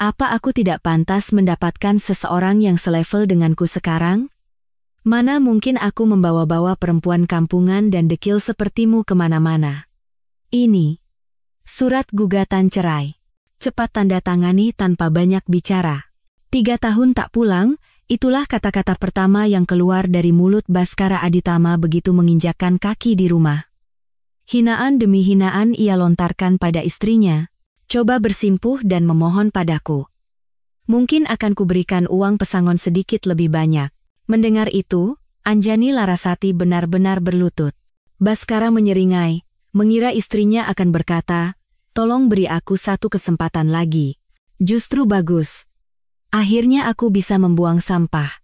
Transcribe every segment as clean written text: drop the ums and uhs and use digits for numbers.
Apa aku tidak pantas mendapatkan seseorang yang selevel denganku sekarang? Mana mungkin aku membawa-bawa perempuan kampungan dan dekil sepertimu kemana-mana. Ini surat gugatan cerai. Cepat tanda tangani tanpa banyak bicara. 3 tahun tak pulang, itulah kata-kata pertama yang keluar dari mulut Baskara Aditama begitu menginjakkan kaki di rumah. Hinaan demi hinaan ia lontarkan pada istrinya. Coba bersimpuh dan memohon padaku. Mungkin akan kuberikan uang pesangon sedikit lebih banyak. Mendengar itu, Anjani Larasati benar-benar berlutut. Baskara menyeringai, mengira istrinya akan berkata, "Tolong beri aku satu kesempatan lagi." Justru bagus. Akhirnya aku bisa membuang sampah.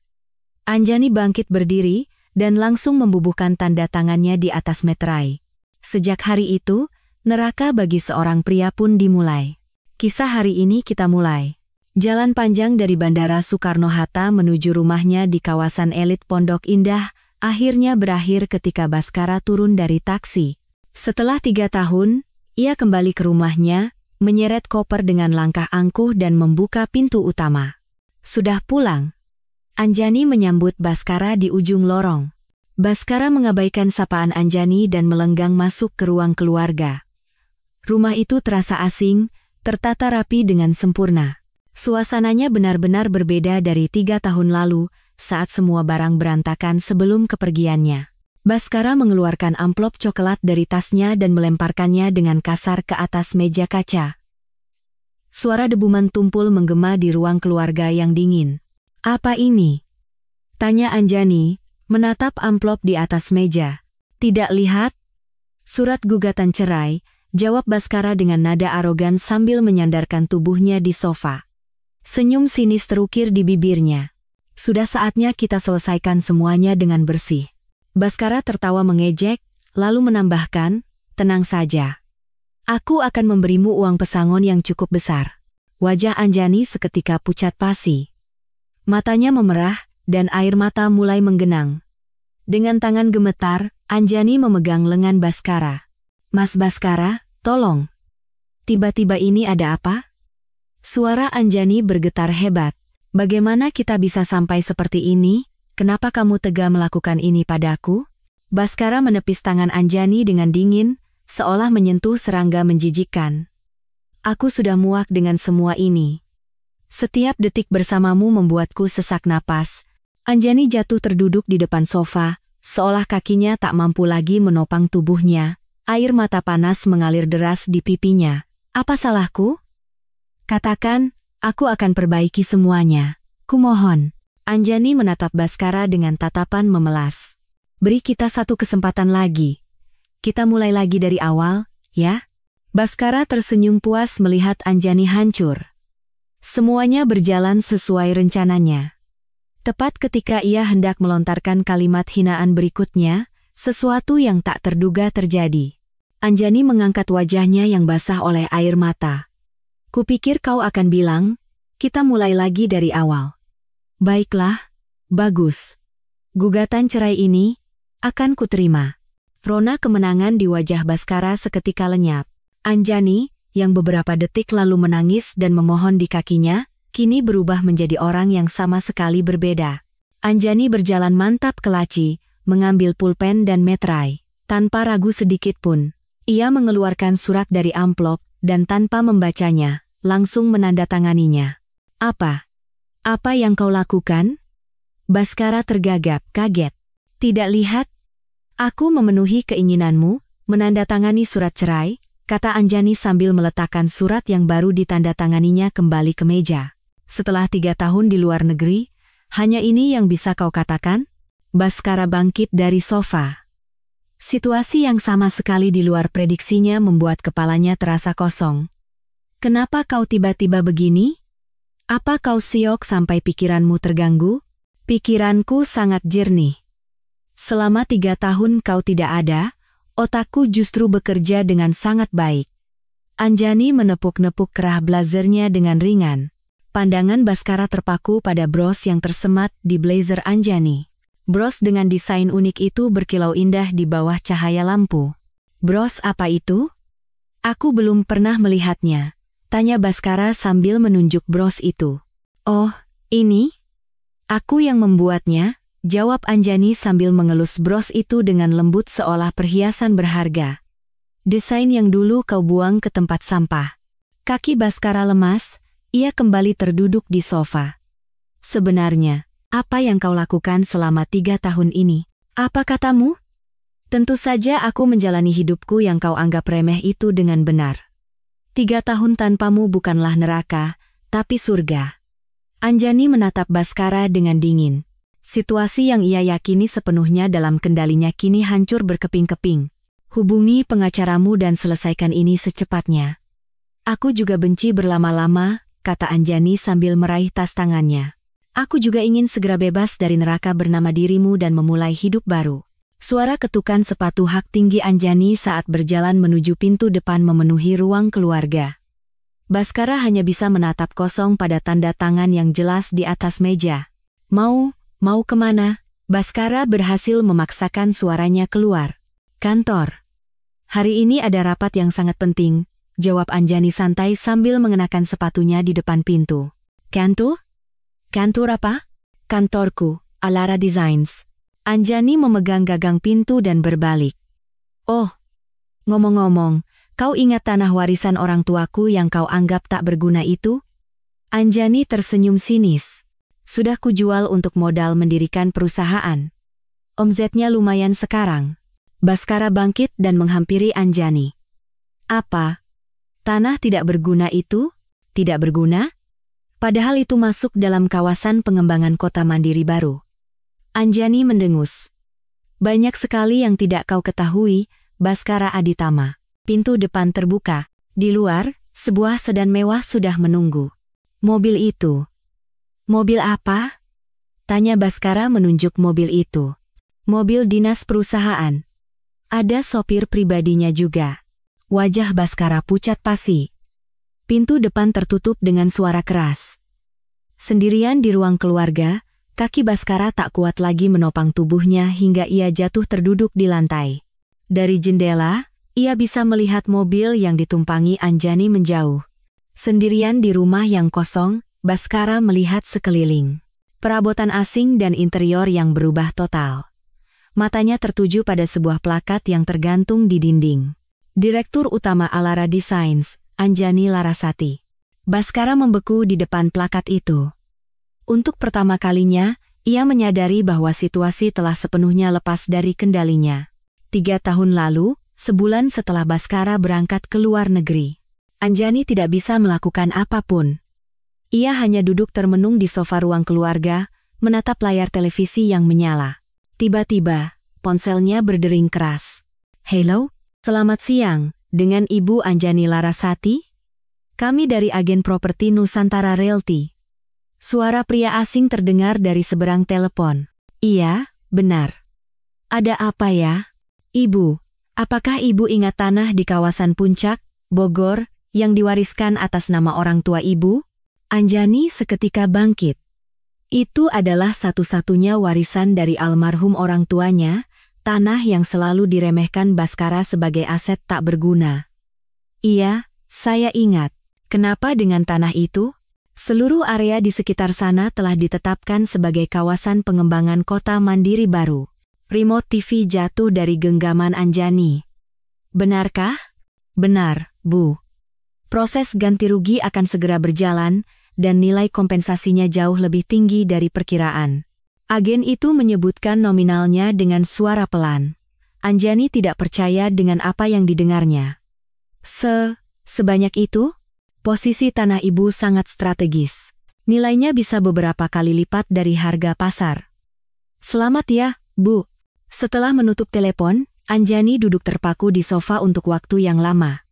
Anjani bangkit berdiri dan langsung membubuhkan tanda tangannya di atas meterai. Sejak hari itu, neraka bagi seorang pria pun dimulai. Kisah hari ini kita mulai. Jalan panjang dari Bandara Soekarno-Hatta menuju rumahnya di kawasan elit Pondok Indah akhirnya berakhir ketika Baskara turun dari taksi. Setelah 3 tahun, ia kembali ke rumahnya, menyeret koper dengan langkah angkuh dan membuka pintu utama. Sudah pulang. Anjani menyambut Baskara di ujung lorong. Baskara mengabaikan sapaan Anjani dan melenggang masuk ke ruang keluarga. Rumah itu terasa asing, tertata rapi dengan sempurna. Suasananya benar-benar berbeda dari 3 tahun lalu, saat semua barang berantakan sebelum kepergiannya. Baskara mengeluarkan amplop coklat dari tasnya dan melemparkannya dengan kasar ke atas meja kaca. Suara debuman tumpul menggema di ruang keluarga yang dingin. "Apa ini?" tanya Anjani, menatap amplop di atas meja. "Tidak lihat?" "Surat gugatan cerai," jawab Baskara dengan nada arogan sambil menyandarkan tubuhnya di sofa. Senyum sinis terukir di bibirnya. "Sudah saatnya kita selesaikan semuanya dengan bersih." Baskara tertawa mengejek, lalu menambahkan, "Tenang saja. Aku akan memberimu uang pesangon yang cukup besar." Wajah Anjani seketika pucat pasi. Matanya memerah, dan air mata mulai menggenang. Dengan tangan gemetar, Anjani memegang lengan Baskara. "Mas Baskara, tolong. Tiba-tiba ini ada apa?" Suara Anjani bergetar hebat. "Bagaimana kita bisa sampai seperti ini? Kenapa kamu tega melakukan ini padaku?" Baskara menepis tangan Anjani dengan dingin, seolah menyentuh serangga menjijikkan. "Aku sudah muak dengan semua ini. Setiap detik bersamamu membuatku sesak napas." Anjani jatuh terduduk di depan sofa, seolah kakinya tak mampu lagi menopang tubuhnya. Air mata panas mengalir deras di pipinya. "Apa salahku? Katakan, aku akan perbaiki semuanya. Kumohon." Anjani menatap Baskara dengan tatapan memelas. "Beri kita satu kesempatan lagi. Kita mulai lagi dari awal, ya?" Baskara tersenyum puas melihat Anjani hancur. Semuanya berjalan sesuai rencananya. Tepat ketika ia hendak melontarkan kalimat hinaan berikutnya, sesuatu yang tak terduga terjadi. Anjani mengangkat wajahnya yang basah oleh air mata. "Kupikir kau akan bilang, kita mulai lagi dari awal." "Baiklah, bagus. Gugatan cerai ini akan kuterima." Rona kemenangan di wajah Baskara seketika lenyap. Anjani, yang beberapa detik lalu menangis dan memohon di kakinya, kini berubah menjadi orang yang sama sekali berbeda. Anjani berjalan mantap ke laci, mengambil pulpen dan meterai. Tanpa ragu sedikit pun, ia mengeluarkan surat dari amplop dan tanpa membacanya, langsung menandatanganinya. "Apa? Apa yang kau lakukan?" Baskara tergagap, kaget. "Tidak lihat? Aku memenuhi keinginanmu, menandatangani surat cerai," kata Anjani sambil meletakkan surat yang baru ditandatanganinya kembali ke meja. "Setelah 3 tahun di luar negeri, hanya ini yang bisa kau katakan?" Baskara bangkit dari sofa. Situasi yang sama sekali di luar prediksinya membuat kepalanya terasa kosong. "Kenapa kau tiba-tiba begini? Apa kau siok sampai pikiranmu terganggu?" "Pikiranku sangat jernih. Selama 3 tahun kau tidak ada, otakku justru bekerja dengan sangat baik." Anjani menepuk-nepuk kerah blazernya dengan ringan. Pandangan Baskara terpaku pada bros yang tersemat di blazer Anjani. Bros dengan desain unik itu berkilau indah di bawah cahaya lampu. "Bros apa itu? Aku belum pernah melihatnya," Tanya Baskara sambil menunjuk bros itu. Oh, ini? Aku yang membuatnya, jawab Anjani sambil mengelus bros itu dengan lembut seolah perhiasan berharga. Desain yang dulu kau buang ke tempat sampah. Kaki Baskara lemas, ia kembali terduduk di sofa. Sebenarnya, apa yang kau lakukan selama 3 tahun ini? Apa katamu? Tentu saja aku menjalani hidupku yang kau anggap remeh itu dengan benar. 3 tahun tanpamu bukanlah neraka, tapi surga. Anjani menatap Baskara dengan dingin. Situasi yang ia yakini sepenuhnya dalam kendalinya kini hancur berkeping-keping. Hubungi pengacaramu dan selesaikan ini secepatnya. Aku juga benci berlama-lama, kata Anjani sambil meraih tas tangannya. Aku juga ingin segera bebas dari neraka bernama dirimu dan memulai hidup baru. Suara ketukan sepatu hak tinggi Anjani saat berjalan menuju pintu depan memenuhi ruang keluarga. Baskara hanya bisa menatap kosong pada tanda tangan yang jelas di atas meja. Mau kemana? Baskara berhasil memaksakan suaranya keluar. Kantor. Hari ini ada rapat yang sangat penting, jawab Anjani santai sambil mengenakan sepatunya di depan pintu. Kantor? Kantor apa? Kantorku, Alara Designs. Anjani memegang gagang pintu dan berbalik. Oh, ngomong-ngomong, kau ingat tanah warisan orang tuaku yang kau anggap tak berguna itu? Anjani tersenyum sinis. Sudah kujual untuk modal mendirikan perusahaan. Omzetnya lumayan sekarang. Baskara bangkit dan menghampiri Anjani. Apa? Tanah tidak berguna itu? Tidak berguna? Padahal itu masuk dalam kawasan pengembangan kota mandiri baru. Anjani mendengus. Banyak sekali yang tidak kau ketahui, Baskara Aditama. Pintu depan terbuka. Di luar, sebuah sedan mewah sudah menunggu. Mobil itu. Mobil apa? Tanya Baskara menunjuk mobil itu. Mobil dinas perusahaan. Ada sopir pribadinya juga. Wajah Baskara pucat pasi. Pintu depan tertutup dengan suara keras. Sendirian di ruang keluarga, kaki Baskara tak kuat lagi menopang tubuhnya hingga ia jatuh terduduk di lantai. Dari jendela, ia bisa melihat mobil yang ditumpangi Anjani menjauh. Sendirian di rumah yang kosong, Baskara melihat sekeliling. Perabotan asing dan interior yang berubah total. Matanya tertuju pada sebuah plakat yang tergantung di dinding. Direktur Utama Alara Designs, Anjani Larasati. Baskara membeku di depan plakat itu. Untuk pertama kalinya, ia menyadari bahwa situasi telah sepenuhnya lepas dari kendalinya. 3 tahun lalu, sebulan setelah Baskara berangkat ke luar negeri, Anjani tidak bisa melakukan apapun. Ia hanya duduk termenung di sofa ruang keluarga, menatap layar televisi yang menyala. Tiba-tiba, ponselnya berdering keras. Halo, selamat siang, dengan Ibu Anjani Larasati? Kami dari agen properti Nusantara Realty. Suara pria asing terdengar dari seberang telepon. Iya, benar. Ada apa ya? Ibu, apakah Ibu ingat tanah di kawasan Puncak, Bogor, yang diwariskan atas nama orang tua Ibu? Anjani seketika bangkit. Itu adalah satu-satunya warisan dari almarhum orang tuanya, tanah yang selalu diremehkan Baskara sebagai aset tak berguna. Iya, saya ingat. Kenapa dengan tanah itu? Seluruh area di sekitar sana telah ditetapkan sebagai kawasan pengembangan kota mandiri baru. Remote TV jatuh dari genggaman Anjani. Benarkah? Benar, Bu. Proses ganti rugi akan segera berjalan, dan nilai kompensasinya jauh lebih tinggi dari perkiraan. Agen itu menyebutkan nominalnya dengan suara pelan. Anjani tidak percaya dengan apa yang didengarnya. Sebanyak itu? Posisi tanah Ibu sangat strategis. Nilainya bisa beberapa kali lipat dari harga pasar. Selamat ya, Bu. Setelah menutup telepon, Anjani duduk terpaku di sofa untuk waktu yang lama.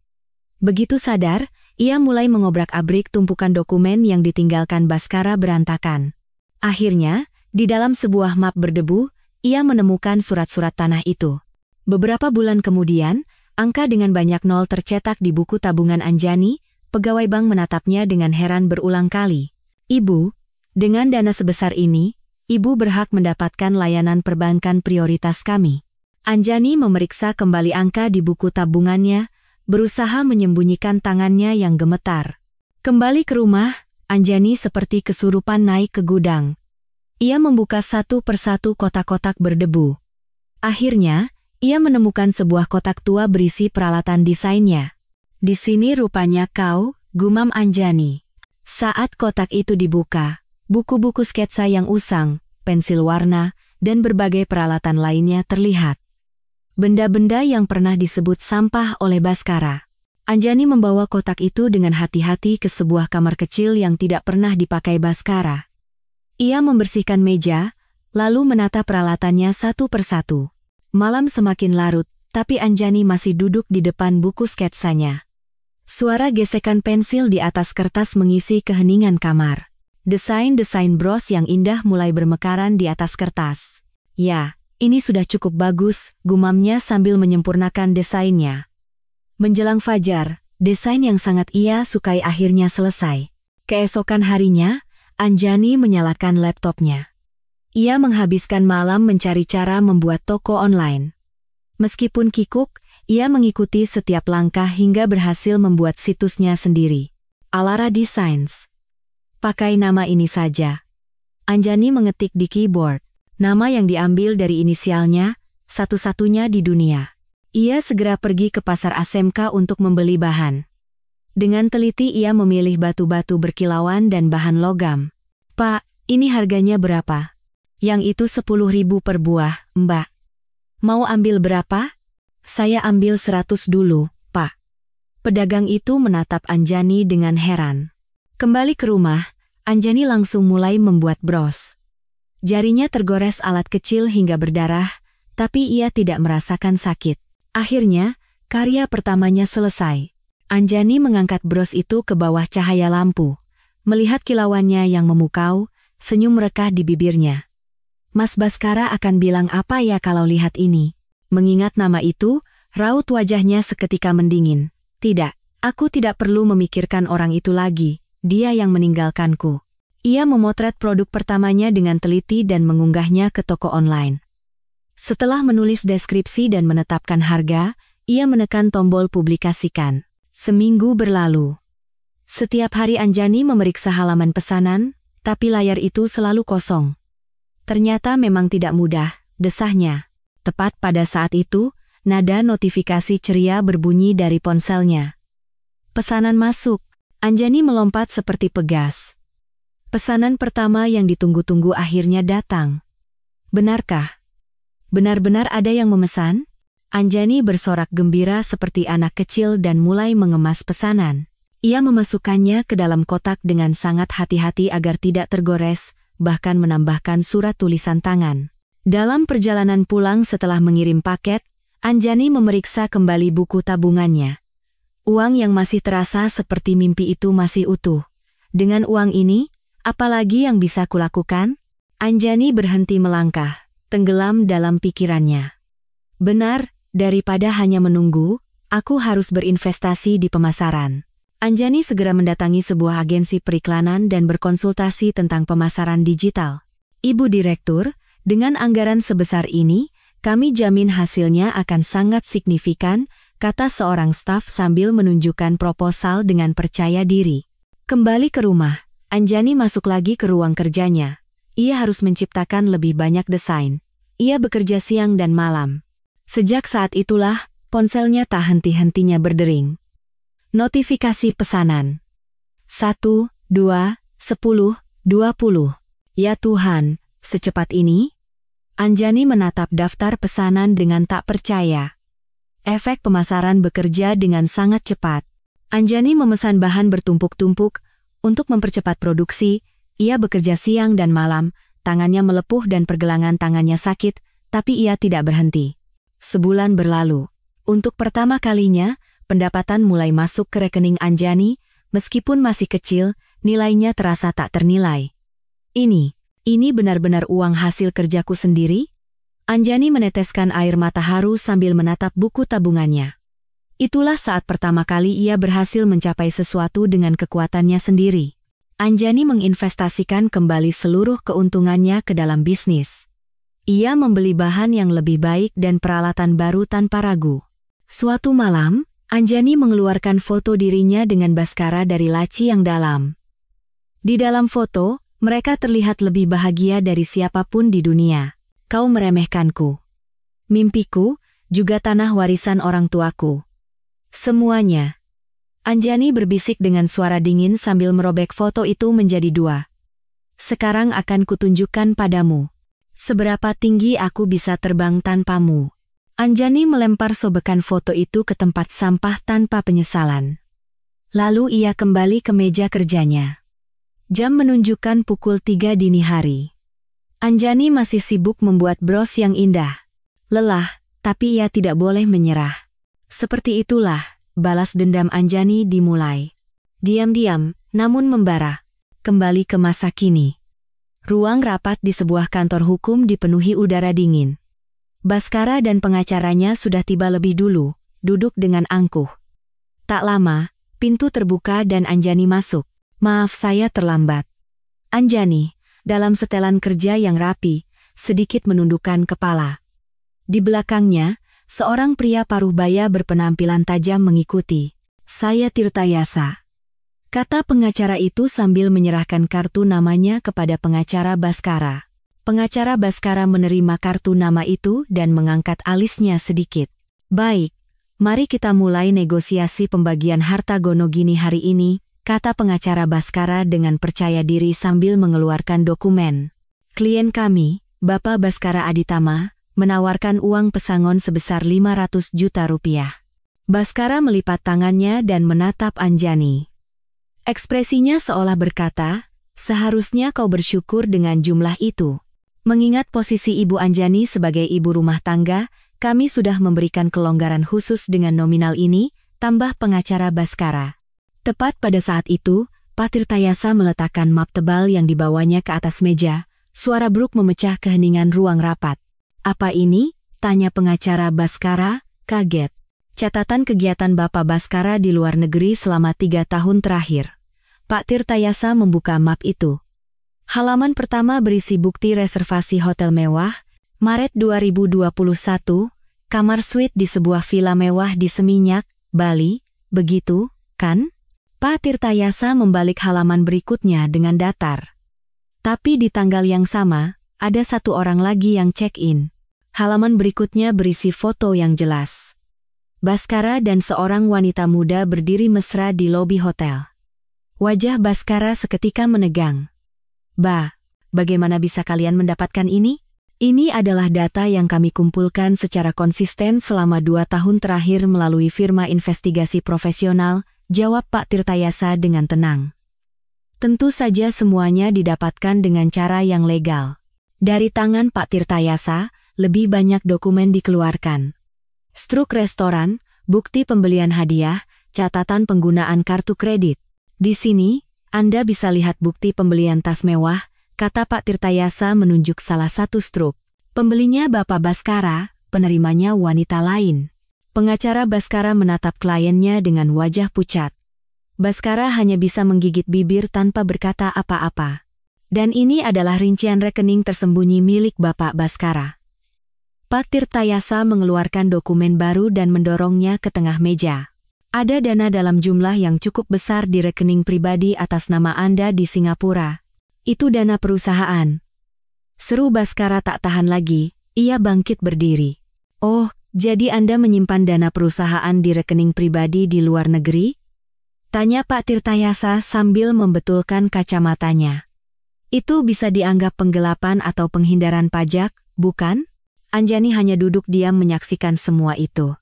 Begitu sadar, ia mulai mengobrak-abrik tumpukan dokumen yang ditinggalkan Baskara berantakan. Akhirnya, di dalam sebuah map berdebu, ia menemukan surat-surat tanah itu. Beberapa bulan kemudian, angka dengan banyak nol tercetak di buku tabungan Anjani. Pegawai bank menatapnya dengan heran berulang kali. Ibu, dengan dana sebesar ini, Ibu berhak mendapatkan layanan perbankan prioritas kami. Anjani memeriksa kembali angka di buku tabungannya, berusaha menyembunyikan tangannya yang gemetar. Kembali ke rumah, Anjani seperti kesurupan naik ke gudang. Ia membuka satu persatu kotak-kotak berdebu. Akhirnya, ia menemukan sebuah kotak tua berisi peralatan desainnya. Di sini rupanya kau, gumam Anjani. Saat kotak itu dibuka, buku-buku sketsa yang usang, pensil warna, dan berbagai peralatan lainnya terlihat. Benda-benda yang pernah disebut sampah oleh Baskara. Anjani membawa kotak itu dengan hati-hati ke sebuah kamar kecil yang tidak pernah dipakai Baskara. Ia membersihkan meja, lalu menata peralatannya satu persatu. Malam semakin larut, tapi Anjani masih duduk di depan buku sketsanya. Suara gesekan pensil di atas kertas mengisi keheningan kamar. Desain-desain bros yang indah mulai bermekaran di atas kertas. Ya, ini sudah cukup bagus, gumamnya sambil menyempurnakan desainnya. Menjelang fajar, desain yang sangat ia sukai akhirnya selesai. Keesokan harinya, Anjani menyalakan laptopnya. Ia menghabiskan malam mencari cara membuat toko online. Meskipun kikuk, ia mengikuti setiap langkah hingga berhasil membuat situsnya sendiri. Alara Designs. Pakai nama ini saja. Anjani mengetik di keyboard. Nama yang diambil dari inisialnya, satu-satunya di dunia. Ia segera pergi ke pasar ASMK untuk membeli bahan. Dengan teliti ia memilih batu-batu berkilauan dan bahan logam. Pak, ini harganya berapa? Yang itu 10.000 per buah, Mbak. Mau ambil berapa? Saya ambil 100 dulu, Pak. Pedagang itu menatap Anjani dengan heran. Kembali ke rumah, Anjani langsung mulai membuat bros. Jarinya tergores alat kecil hingga berdarah, tapi ia tidak merasakan sakit. Akhirnya, karya pertamanya selesai. Anjani mengangkat bros itu ke bawah cahaya lampu. Melihat kilauannya yang memukau, senyum merekah di bibirnya. Mas Baskara akan bilang apa ya kalau lihat ini? Mengingat nama itu, raut wajahnya seketika mendingin. Tidak, aku tidak perlu memikirkan orang itu lagi, dia yang meninggalkanku. Ia memotret produk pertamanya dengan teliti dan mengunggahnya ke toko online. Setelah menulis deskripsi dan menetapkan harga, ia menekan tombol publikasikan. Seminggu berlalu. Setiap hari Anjani memeriksa halaman pesanan, tapi layar itu selalu kosong. Ternyata memang tidak mudah, desahnya. Tepat pada saat itu, nada notifikasi ceria berbunyi dari ponselnya. Pesanan masuk. Anjani melompat seperti pegas. Pesanan pertama yang ditunggu-tunggu akhirnya datang. Benarkah? Benar-benar ada yang memesan? Anjani bersorak gembira seperti anak kecil dan mulai mengemas pesanan. Ia memasukkannya ke dalam kotak dengan sangat hati-hati agar tidak tergores, bahkan menambahkan surat tulisan tangan. Dalam perjalanan pulang setelah mengirim paket, Anjani memeriksa kembali buku tabungannya. Uang yang masih terasa seperti mimpi itu masih utuh. Dengan uang ini, apalagi yang bisa kulakukan? Anjani berhenti melangkah, tenggelam dalam pikirannya. Benar, daripada hanya menunggu, aku harus berinvestasi di pemasaran. Anjani segera mendatangi sebuah agensi periklanan dan berkonsultasi tentang pemasaran digital. Ibu Direktur, dengan anggaran sebesar ini, kami jamin hasilnya akan sangat signifikan, kata seorang staf sambil menunjukkan proposal dengan percaya diri. Kembali ke rumah, Anjani masuk lagi ke ruang kerjanya. Ia harus menciptakan lebih banyak desain. Ia bekerja siang dan malam. Sejak saat itulah, ponselnya tak henti-hentinya berdering. Notifikasi pesanan. 1, 2, 10, 20. Ya Tuhan, secepat ini? Anjani menatap daftar pesanan dengan tak percaya. Efek pemasaran bekerja dengan sangat cepat. Anjani memesan bahan bertumpuk-tumpuk. Untuk mempercepat produksi, ia bekerja siang dan malam, tangannya melepuh dan pergelangan tangannya sakit, tapi ia tidak berhenti. Sebulan berlalu. Untuk pertama kalinya, pendapatan mulai masuk ke rekening Anjani, meskipun masih kecil, nilainya terasa tak ternilai. Ini benar-benar uang hasil kerjaku sendiri? Anjani meneteskan air mata haru sambil menatap buku tabungannya. Itulah saat pertama kali ia berhasil mencapai sesuatu dengan kekuatannya sendiri. Anjani menginvestasikan kembali seluruh keuntungannya ke dalam bisnis. Ia membeli bahan yang lebih baik dan peralatan baru tanpa ragu. Suatu malam, Anjani mengeluarkan foto dirinya dengan Baskara dari laci yang dalam. Di dalam foto, mereka terlihat lebih bahagia dari siapapun di dunia. Kau meremehkanku. Mimpiku, juga tanah warisan orang tuaku. Semuanya. Anjani berbisik dengan suara dingin sambil merobek foto itu menjadi dua. Sekarang akan kutunjukkan padamu. Seberapa tinggi aku bisa terbang tanpamu. Anjani melempar sobekan foto itu ke tempat sampah tanpa penyesalan. Lalu ia kembali ke meja kerjanya. Jam menunjukkan pukul 3 dini hari. Anjani masih sibuk membuat bros yang indah. Lelah, tapi ia tidak boleh menyerah. Seperti itulah, balas dendam Anjani dimulai. Diam-diam, namun membara. Kembali ke masa kini. Ruang rapat di sebuah kantor hukum dipenuhi udara dingin. Baskara dan pengacaranya sudah tiba lebih dulu, duduk dengan angkuh. Tak lama, pintu terbuka dan Anjani masuk. Maaf saya terlambat. Anjani, dalam setelan kerja yang rapi, sedikit menundukkan kepala. Di belakangnya, seorang pria paruh baya berpenampilan tajam mengikuti. Saya Tirtayasa. Kata pengacara itu sambil menyerahkan kartu namanya kepada pengacara Baskara. Pengacara Baskara menerima kartu nama itu dan mengangkat alisnya sedikit. Baik, mari kita mulai negosiasi pembagian harta Gonogini hari ini, kata pengacara Baskara dengan percaya diri sambil mengeluarkan dokumen. Klien kami, Bapak Baskara Aditama, menawarkan uang pesangon sebesar 500 juta rupiah. Baskara melipat tangannya dan menatap Anjani. Ekspresinya seolah berkata, seharusnya kau bersyukur dengan jumlah itu. Mengingat posisi Ibu Anjani sebagai ibu rumah tangga, kami sudah memberikan kelonggaran khusus dengan nominal ini, tambah pengacara Baskara. Tepat pada saat itu, Pak Tirtayasa meletakkan map tebal yang dibawanya ke atas meja. Suara bruk memecah keheningan ruang rapat. Apa ini? Tanya pengacara Baskara, kaget. Catatan kegiatan Bapak Baskara di luar negeri selama 3 tahun terakhir. Pak Tirtayasa membuka map itu. Halaman pertama berisi bukti reservasi hotel mewah, Maret 2021, kamar suite di sebuah villa mewah di Seminyak, Bali, begitu, kan? Pak Tirtayasa membalik halaman berikutnya dengan datar. Tapi di tanggal yang sama, ada satu orang lagi yang check-in. Halaman berikutnya berisi foto yang jelas. Baskara dan seorang wanita muda berdiri mesra di lobi hotel. Wajah Baskara seketika menegang. Bagaimana bisa kalian mendapatkan ini? Ini adalah data yang kami kumpulkan secara konsisten selama 2 tahun terakhir melalui firma investigasi profesional, jawab Pak Tirtayasa dengan tenang. Tentu saja semuanya didapatkan dengan cara yang legal. Dari tangan Pak Tirtayasa, lebih banyak dokumen dikeluarkan. Struk restoran, bukti pembelian hadiah, catatan penggunaan kartu kredit. Di sini, Anda bisa lihat bukti pembelian tas mewah, kata Pak Tirtayasa menunjuk salah satu struk. Pembelinya Bapak Baskara, penerimanya wanita lain. Pengacara Baskara menatap kliennya dengan wajah pucat. Baskara hanya bisa menggigit bibir tanpa berkata apa-apa. Dan ini adalah rincian rekening tersembunyi milik Bapak Baskara. Pak Tirtayasa mengeluarkan dokumen baru dan mendorongnya ke tengah meja. Ada dana dalam jumlah yang cukup besar di rekening pribadi atas nama Anda di Singapura. Itu dana perusahaan. Seru Baskara tak tahan lagi, ia bangkit berdiri. Oh, jadi Anda menyimpan dana perusahaan di rekening pribadi di luar negeri? Tanya Pak Tirtayasa sambil membetulkan kacamatanya. Itu bisa dianggap penggelapan atau penghindaran pajak, bukan? Anjani hanya duduk diam menyaksikan semua itu.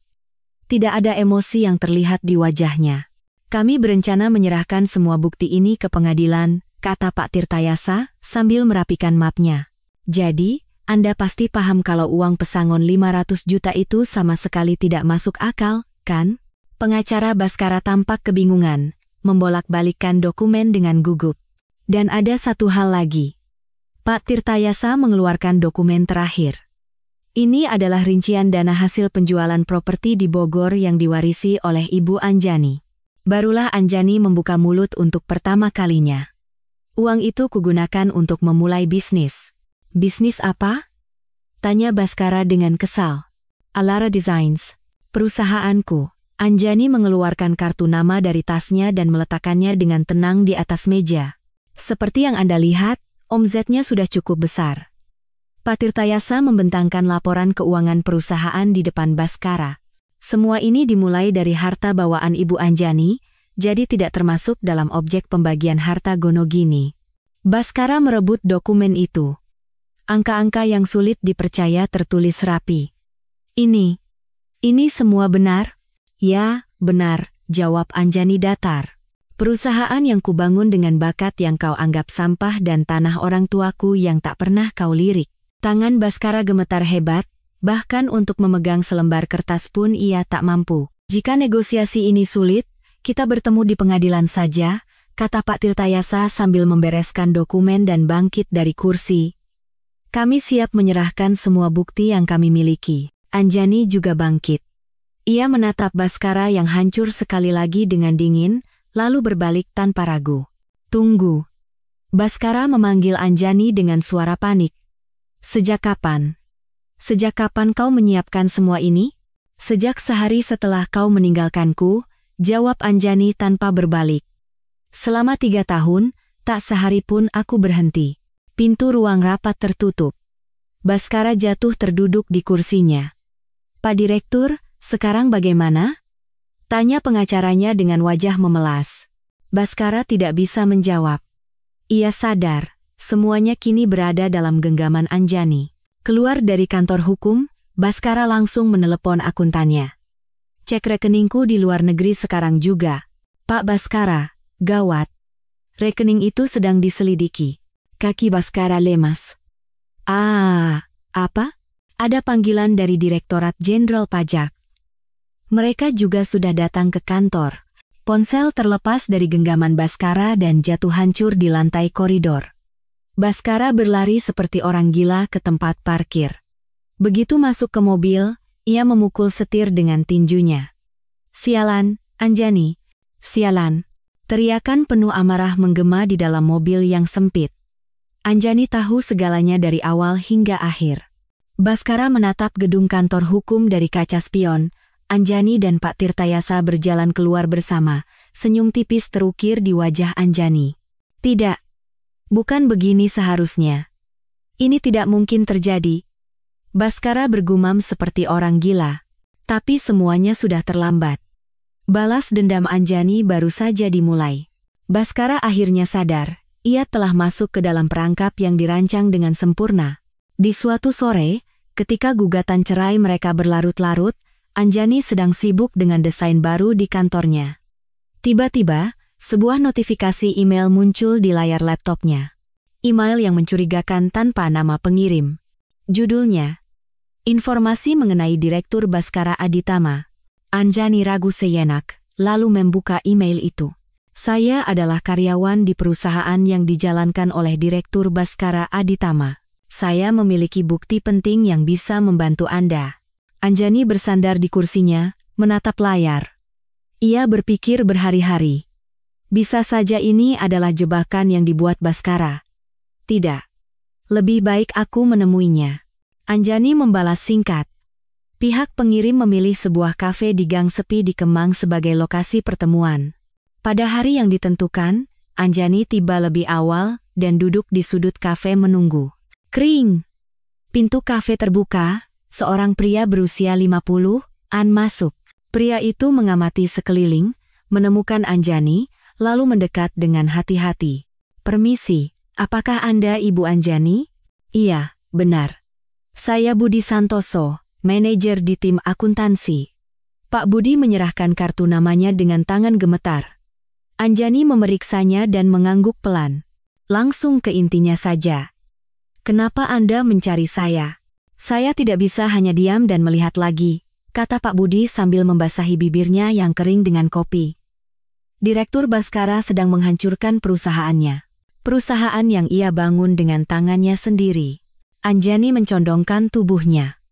Tidak ada emosi yang terlihat di wajahnya. Kami berencana menyerahkan semua bukti ini ke pengadilan, kata Pak Tirtayasa sambil merapikan mapnya. Jadi, Anda pasti paham kalau uang pesangon 500 juta itu sama sekali tidak masuk akal, kan? Pengacara Baskara tampak kebingungan, membolak-balikkan dokumen dengan gugup. Dan ada satu hal lagi. Pak Tirtayasa mengeluarkan dokumen terakhir. Ini adalah rincian dana hasil penjualan properti di Bogor yang diwarisi oleh Ibu Anjani. Barulah Anjani membuka mulut untuk pertama kalinya. Uang itu kugunakan untuk memulai bisnis. Bisnis apa? Tanya Baskara dengan kesal. Alara Designs, perusahaanku. Anjani mengeluarkan kartu nama dari tasnya dan meletakkannya dengan tenang di atas meja. Seperti yang Anda lihat, omzetnya sudah cukup besar. Pak Tirtayasa membentangkan laporan keuangan perusahaan di depan Baskara. Semua ini dimulai dari harta bawaan Ibu Anjani, jadi tidak termasuk dalam objek pembagian harta Gonogini. Baskara merebut dokumen itu. Angka-angka yang sulit dipercaya tertulis rapi. Ini semua benar? Ya, benar, jawab Anjani datar. Perusahaan yang kubangun dengan bakat yang kau anggap sampah dan tanah orang tuaku yang tak pernah kau lirik. Tangan Baskara gemetar hebat, bahkan untuk memegang selembar kertas pun ia tak mampu. Jika negosiasi ini sulit, kita bertemu di pengadilan saja, kata Pak Tirtayasa sambil membereskan dokumen dan bangkit dari kursi. Kami siap menyerahkan semua bukti yang kami miliki. Anjani juga bangkit. Ia menatap Baskara yang hancur sekali lagi dengan dingin, lalu berbalik tanpa ragu. Tunggu. Baskara memanggil Anjani dengan suara panik. Sejak kapan? Sejak kapan kau menyiapkan semua ini? Sejak sehari setelah kau meninggalkanku, jawab Anjani tanpa berbalik. Selama 3 tahun, tak sehari pun aku berhenti. Pintu ruang rapat tertutup. Baskara jatuh terduduk di kursinya. Pak Direktur, sekarang bagaimana? Tanya pengacaranya dengan wajah memelas. Baskara tidak bisa menjawab. Ia sadar, semuanya kini berada dalam genggaman Anjani. Keluar dari kantor hukum, Baskara langsung menelepon akuntannya. Cek rekeningku di luar negeri sekarang juga. Pak Baskara, gawat. Rekening itu sedang diselidiki. Kaki Baskara lemas. Apa? Ada panggilan dari Direktorat Jenderal Pajak. Mereka juga sudah datang ke kantor. Ponsel terlepas dari genggaman Baskara dan jatuh hancur di lantai koridor. Baskara berlari seperti orang gila ke tempat parkir. Begitu masuk ke mobil, ia memukul setir dengan tinjunya. Sialan, Anjani. Sialan. Teriakan penuh amarah menggema di dalam mobil yang sempit. Anjani tahu segalanya dari awal hingga akhir. Baskara menatap gedung kantor hukum dari kaca spion. Anjani dan Pak Tirtayasa berjalan keluar bersama, senyum tipis terukir di wajah Anjani. Tidak. Bukan begini seharusnya. Ini tidak mungkin terjadi. Baskara bergumam seperti orang gila. Tapi semuanya sudah terlambat. Balas dendam Anjani baru saja dimulai. Baskara akhirnya sadar, ia telah masuk ke dalam perangkap yang dirancang dengan sempurna. Di suatu sore, ketika gugatan cerai mereka berlarut-larut, Anjani sedang sibuk dengan desain baru di kantornya. Tiba-tiba, sebuah notifikasi email muncul di layar laptopnya. Email yang mencurigakan tanpa nama pengirim. Judulnya, informasi mengenai Direktur Baskara Aditama. Anjani ragu sejenak, lalu membuka email itu. Saya adalah karyawan di perusahaan yang dijalankan oleh Direktur Baskara Aditama. Saya memiliki bukti penting yang bisa membantu Anda. Anjani bersandar di kursinya, menatap layar. Ia berpikir berhari-hari. Bisa saja ini adalah jebakan yang dibuat Baskara. Tidak. Lebih baik aku menemuinya. Anjani membalas singkat. Pihak pengirim memilih sebuah kafe di gang sepi di Kemang sebagai lokasi pertemuan. Pada hari yang ditentukan, Anjani tiba lebih awal dan duduk di sudut kafe menunggu. Kring! Pintu kafe terbuka. Seorang pria berusia 50-an masuk. Pria itu mengamati sekeliling, menemukan Anjani, lalu mendekat dengan hati-hati. Permisi, apakah Anda Ibu Anjani? Iya, benar. Saya Budi Santoso, manajer di tim akuntansi. Pak Budi menyerahkan kartu namanya dengan tangan gemetar. Anjani memeriksanya dan mengangguk pelan. Langsung ke intinya saja. Kenapa Anda mencari saya? Saya tidak bisa hanya diam dan melihat lagi, kata Pak Budi sambil membasahi bibirnya yang kering dengan kopi. Direktur Baskara sedang menghancurkan perusahaannya. Perusahaan yang ia bangun dengan tangannya sendiri. Anjani mencondongkan tubuhnya.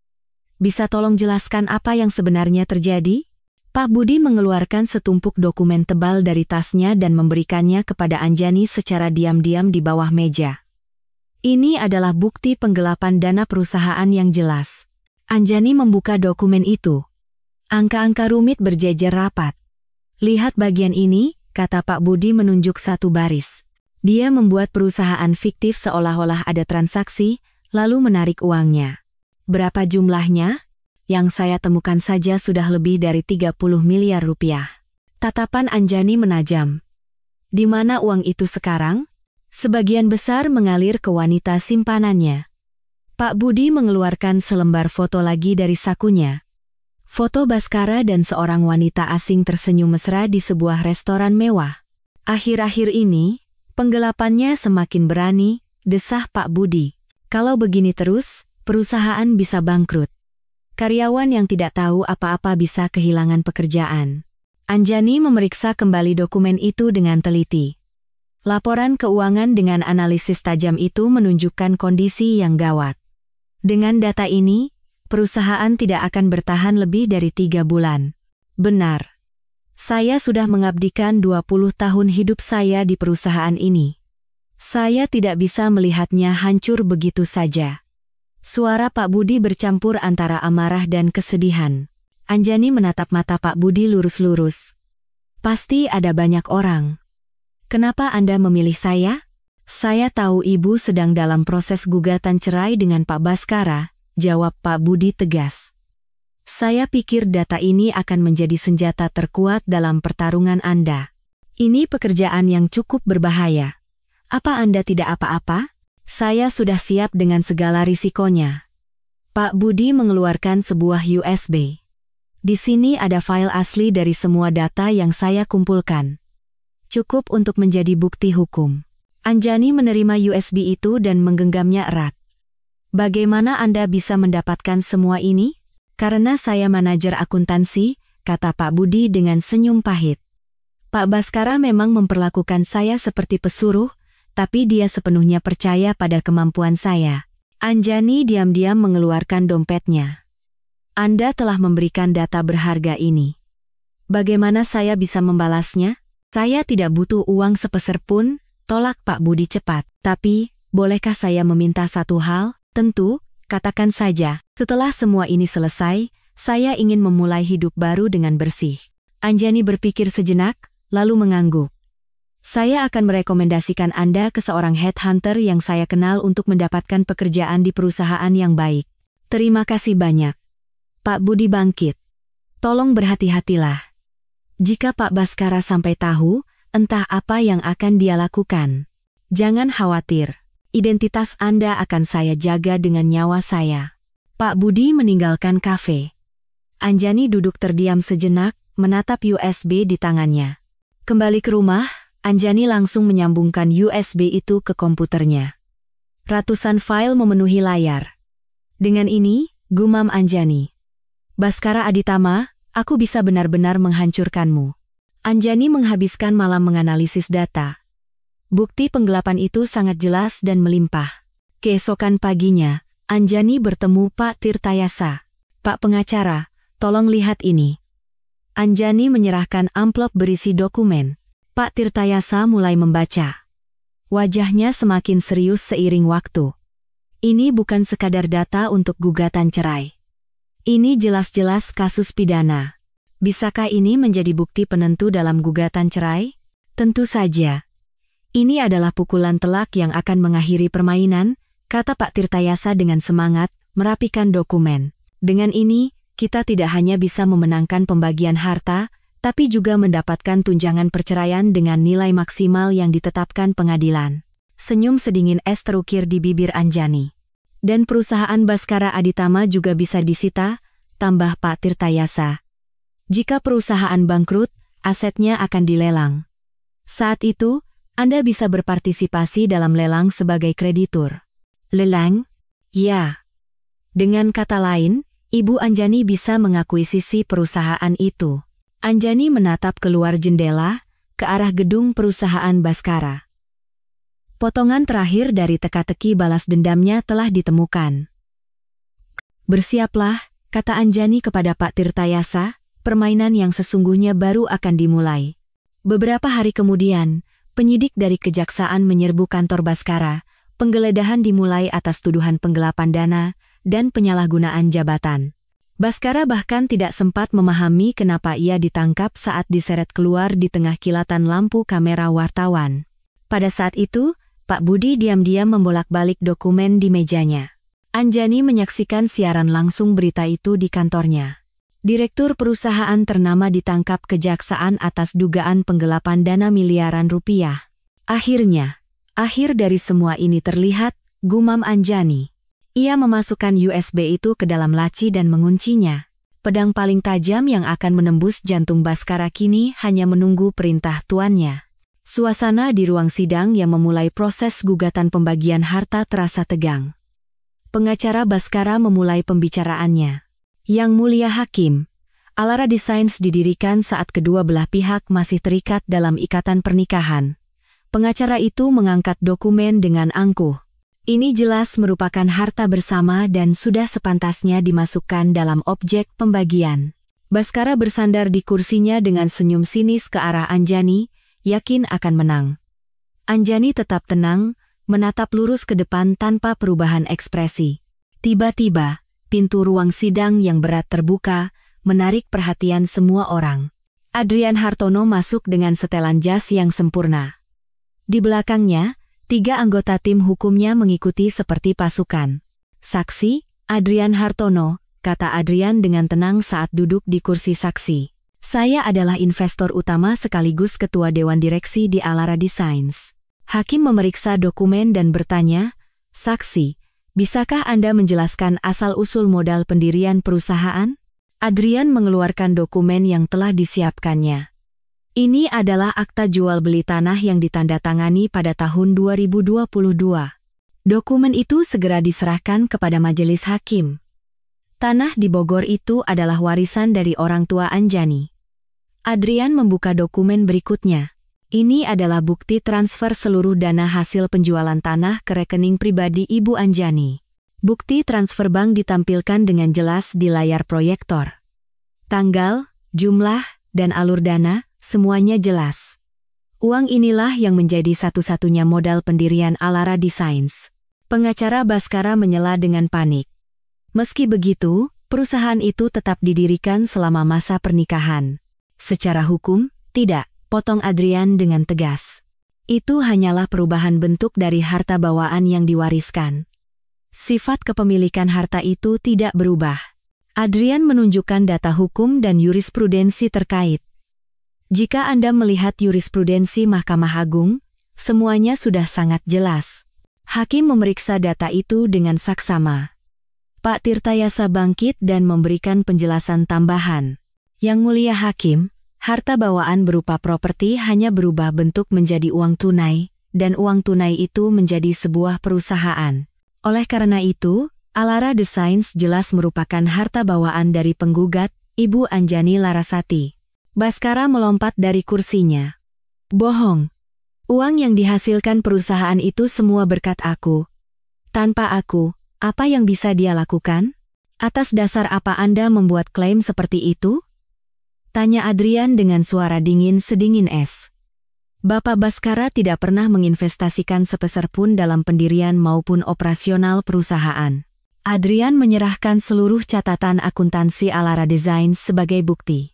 Bisa tolong jelaskan apa yang sebenarnya terjadi? Pak Budi mengeluarkan setumpuk dokumen tebal dari tasnya dan memberikannya kepada Anjani secara diam-diam di bawah meja. Ini adalah bukti penggelapan dana perusahaan yang jelas. Anjani membuka dokumen itu. Angka-angka rumit berjejer rapat. Lihat bagian ini, kata Pak Budi menunjuk satu baris. Dia membuat perusahaan fiktif seolah-olah ada transaksi, lalu menarik uangnya. Berapa jumlahnya? Yang saya temukan saja sudah lebih dari 30 miliar rupiah. Tatapan Anjani menajam. Di mana uang itu sekarang? Sebagian besar mengalir ke wanita simpanannya. Pak Budi mengeluarkan selembar foto lagi dari sakunya. Foto Baskara dan seorang wanita asing tersenyum mesra di sebuah restoran mewah. Akhir-akhir ini, penggelapannya semakin berani, desah Pak Budi. Kalau begini terus, perusahaan bisa bangkrut. Karyawan yang tidak tahu apa-apa bisa kehilangan pekerjaan. Anjani memeriksa kembali dokumen itu dengan teliti. Laporan keuangan dengan analisis tajam itu menunjukkan kondisi yang gawat. Dengan data ini, perusahaan tidak akan bertahan lebih dari 3 bulan. Benar. Saya sudah mengabdikan 20 tahun hidup saya di perusahaan ini. Saya tidak bisa melihatnya hancur begitu saja. Suara Pak Budi bercampur antara amarah dan kesedihan. Anjani menatap mata Pak Budi lurus-lurus. Pasti ada banyak orang. Kenapa Anda memilih saya? Saya tahu Ibu sedang dalam proses gugatan cerai dengan Pak Baskara, jawab Pak Budi tegas. Saya pikir data ini akan menjadi senjata terkuat dalam pertarungan Anda. Ini pekerjaan yang cukup berbahaya. Apa Anda tidak apa-apa? Saya sudah siap dengan segala risikonya. Pak Budi mengeluarkan sebuah USB. Di sini ada file asli dari semua data yang saya kumpulkan. Cukup untuk menjadi bukti hukum. Anjani menerima USB itu dan menggenggamnya erat. Bagaimana Anda bisa mendapatkan semua ini? Karena saya manajer akuntansi, kata Pak Budi dengan senyum pahit. Pak Baskara memang memperlakukan saya seperti pesuruh, tapi dia sepenuhnya percaya pada kemampuan saya. Anjani diam-diam mengeluarkan dompetnya. Anda telah memberikan data berharga ini. Bagaimana saya bisa membalasnya? Saya tidak butuh uang sepeser pun, tolak Pak Budi cepat. Tapi, bolehkah saya meminta satu hal? Tentu, katakan saja. Setelah semua ini selesai, saya ingin memulai hidup baru dengan bersih. Anjani berpikir sejenak, lalu mengangguk. Saya akan merekomendasikan Anda ke seorang headhunter yang saya kenal untuk mendapatkan pekerjaan di perusahaan yang baik. Terima kasih banyak. Pak Budi bangkit. Tolong berhati-hatilah. Jika Pak Baskara sampai tahu, entah apa yang akan dia lakukan. Jangan khawatir. Identitas Anda akan saya jaga dengan nyawa saya. Pak Budi meninggalkan kafe. Anjani duduk terdiam sejenak, menatap USB di tangannya. Kembali ke rumah, Anjani langsung menyambungkan USB itu ke komputernya. Ratusan file memenuhi layar. Dengan ini, gumam Anjani. Baskara Aditama, aku bisa benar-benar menghancurkanmu. Anjani menghabiskan malam menganalisis data. Bukti penggelapan itu sangat jelas dan melimpah. Keesokan paginya, Anjani bertemu Pak Tirtayasa. Pak pengacara, tolong lihat ini. Anjani menyerahkan amplop berisi dokumen. Pak Tirtayasa mulai membaca. Wajahnya semakin serius seiring waktu. Ini bukan sekadar data untuk gugatan cerai. Ini jelas-jelas kasus pidana. Bisakah ini menjadi bukti penentu dalam gugatan cerai? Tentu saja. Ini adalah pukulan telak yang akan mengakhiri permainan, kata Pak Tirtayasa dengan semangat, merapikan dokumen. Dengan ini, kita tidak hanya bisa memenangkan pembagian harta, tapi juga mendapatkan tunjangan perceraian dengan nilai maksimal yang ditetapkan pengadilan. Senyum sedingin es terukir di bibir Anjani. Dan perusahaan Baskara Aditama juga bisa disita, tambah Pak Tirtayasa. Jika perusahaan bangkrut, asetnya akan dilelang. Saat itu, Anda bisa berpartisipasi dalam lelang sebagai kreditur. Lelang? Ya. Dengan kata lain, Ibu Anjani bisa mengakuisisi perusahaan itu. Anjani menatap keluar jendela, ke arah gedung perusahaan Baskara. Potongan terakhir dari teka-teki balas dendamnya telah ditemukan. Bersiaplah, kata Anjani kepada Pak Tirtayasa, permainan yang sesungguhnya baru akan dimulai. Beberapa hari kemudian, penyidik dari kejaksaan menyerbu kantor Baskara, penggeledahan dimulai atas tuduhan penggelapan dana dan penyalahgunaan jabatan. Baskara bahkan tidak sempat memahami kenapa ia ditangkap saat diseret keluar di tengah kilatan lampu kamera wartawan. Pada saat itu, Pak Budi diam-diam membolak-balik dokumen di mejanya. Anjani menyaksikan siaran langsung berita itu di kantornya. Direktur perusahaan ternama ditangkap kejaksaan atas dugaan penggelapan dana miliaran rupiah. Akhirnya, akhir dari semua ini terlihat, gumam Anjani. Ia memasukkan USB itu ke dalam laci dan menguncinya. Pedang paling tajam yang akan menembus jantung Baskara kini hanya menunggu perintah tuannya. Suasana di ruang sidang yang memulai proses gugatan pembagian harta terasa tegang. Pengacara Baskara memulai pembicaraannya. Yang Mulia Hakim, Alara Designs didirikan saat kedua belah pihak masih terikat dalam ikatan pernikahan. Pengacara itu mengangkat dokumen dengan angkuh. Ini jelas merupakan harta bersama dan sudah sepantasnya dimasukkan dalam objek pembagian. Baskara bersandar di kursinya dengan senyum sinis ke arah Anjani, yakin akan menang. Anjani tetap tenang, menatap lurus ke depan tanpa perubahan ekspresi. Tiba-tiba, pintu ruang sidang yang berat terbuka, menarik perhatian semua orang. Adrian Hartono masuk dengan setelan jas yang sempurna. Di belakangnya, 3 anggota tim hukumnya mengikuti seperti pasukan. Saksi, Adrian Hartono, kata Adrian dengan tenang saat duduk di kursi saksi. Saya adalah investor utama sekaligus ketua dewan direksi di Alara Designs. Hakim memeriksa dokumen dan bertanya, saksi, bisakah Anda menjelaskan asal-usul modal pendirian perusahaan? Adrian mengeluarkan dokumen yang telah disiapkannya. Ini adalah akta jual beli tanah yang ditandatangani pada tahun 2022. Dokumen itu segera diserahkan kepada majelis hakim. Tanah di Bogor itu adalah warisan dari orang tua Anjani. Adrian membuka dokumen berikutnya. Ini adalah bukti transfer seluruh dana hasil penjualan tanah ke rekening pribadi Ibu Anjani. Bukti transfer bank ditampilkan dengan jelas di layar proyektor. Tanggal, jumlah, dan alur dana, semuanya jelas. Uang inilah yang menjadi satu-satunya modal pendirian Alara Designs. Pengacara Baskara menyela dengan panik. Meski begitu, perusahaan itu tetap didirikan selama masa pernikahan. Secara hukum, tidak, potong Adrian dengan tegas. Itu hanyalah perubahan bentuk dari harta bawaan yang diwariskan. Sifat kepemilikan harta itu tidak berubah. Adrian menunjukkan data hukum dan jurisprudensi terkait. Jika Anda melihat jurisprudensi Mahkamah Agung, semuanya sudah sangat jelas. Hakim memeriksa data itu dengan saksama. Pak Tirtayasa bangkit dan memberikan penjelasan tambahan. Yang Mulia Hakim, harta bawaan berupa properti hanya berubah bentuk menjadi uang tunai, dan uang tunai itu menjadi sebuah perusahaan. Oleh karena itu, Alara Designs jelas merupakan harta bawaan dari penggugat, Ibu Anjani Larasati. Baskara melompat dari kursinya. Bohong. Uang yang dihasilkan perusahaan itu semua berkat aku. Tanpa aku, apa yang bisa dia lakukan? Atas dasar apa Anda membuat klaim seperti itu? Tanya Adrian dengan suara dingin sedingin es. Bapak Baskara tidak pernah menginvestasikan sepeser pun dalam pendirian maupun operasional perusahaan. Adrian menyerahkan seluruh catatan akuntansi Alara Designs sebagai bukti.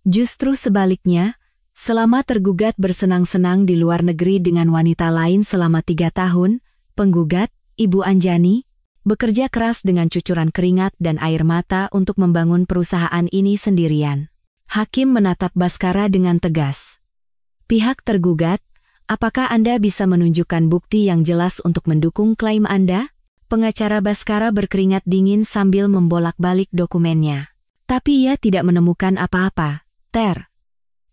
Justru sebaliknya, selama tergugat bersenang-senang di luar negeri dengan wanita lain selama 3 tahun, penggugat, Ibu Anjani, bekerja keras dengan cucuran keringat dan air mata untuk membangun perusahaan ini sendirian. Hakim menatap Baskara dengan tegas. Pihak tergugat, apakah Anda bisa menunjukkan bukti yang jelas untuk mendukung klaim Anda? Pengacara Baskara berkeringat dingin sambil membolak-balik dokumennya. Tapi ia tidak menemukan apa-apa.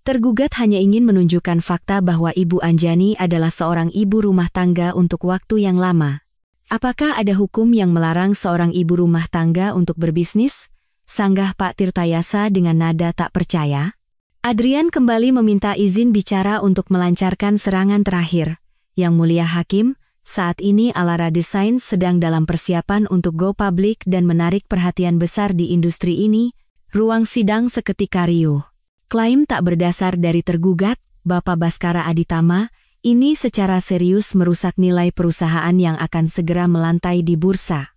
Tergugat hanya ingin menunjukkan fakta bahwa Ibu Anjani adalah seorang ibu rumah tangga untuk waktu yang lama. Apakah ada hukum yang melarang seorang ibu rumah tangga untuk berbisnis? Sanggah Pak Tirtayasa dengan nada tak percaya. Adrian kembali meminta izin bicara untuk melancarkan serangan terakhir. Yang Mulia Hakim, saat ini Alara Designs sedang dalam persiapan untuk go public dan menarik perhatian besar di industri ini. Ruang sidang seketika riuh. Klaim tak berdasar dari tergugat, Bapak Baskara Aditama, ini secara serius merusak nilai perusahaan yang akan segera melantai di bursa.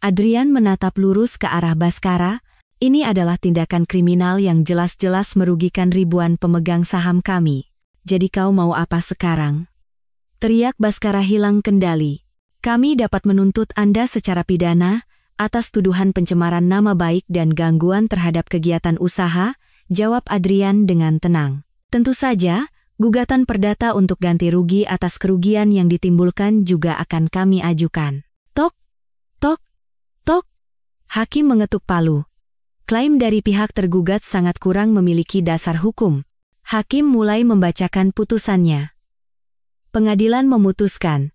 Adrian menatap lurus ke arah Baskara, Ini adalah tindakan kriminal yang jelas-jelas merugikan ribuan pemegang saham kami. Jadi kau mau apa sekarang? Teriak Baskara hilang kendali. Kami dapat menuntut Anda secara pidana atas tuduhan pencemaran nama baik dan gangguan terhadap kegiatan usaha, jawab Adrian dengan tenang. Tentu saja, gugatan perdata untuk ganti rugi atas kerugian yang ditimbulkan juga akan kami ajukan. Tok, tok, tok. Hakim mengetuk palu. Klaim dari pihak tergugat sangat kurang memiliki dasar hukum. Hakim mulai membacakan putusannya. Pengadilan memutuskan.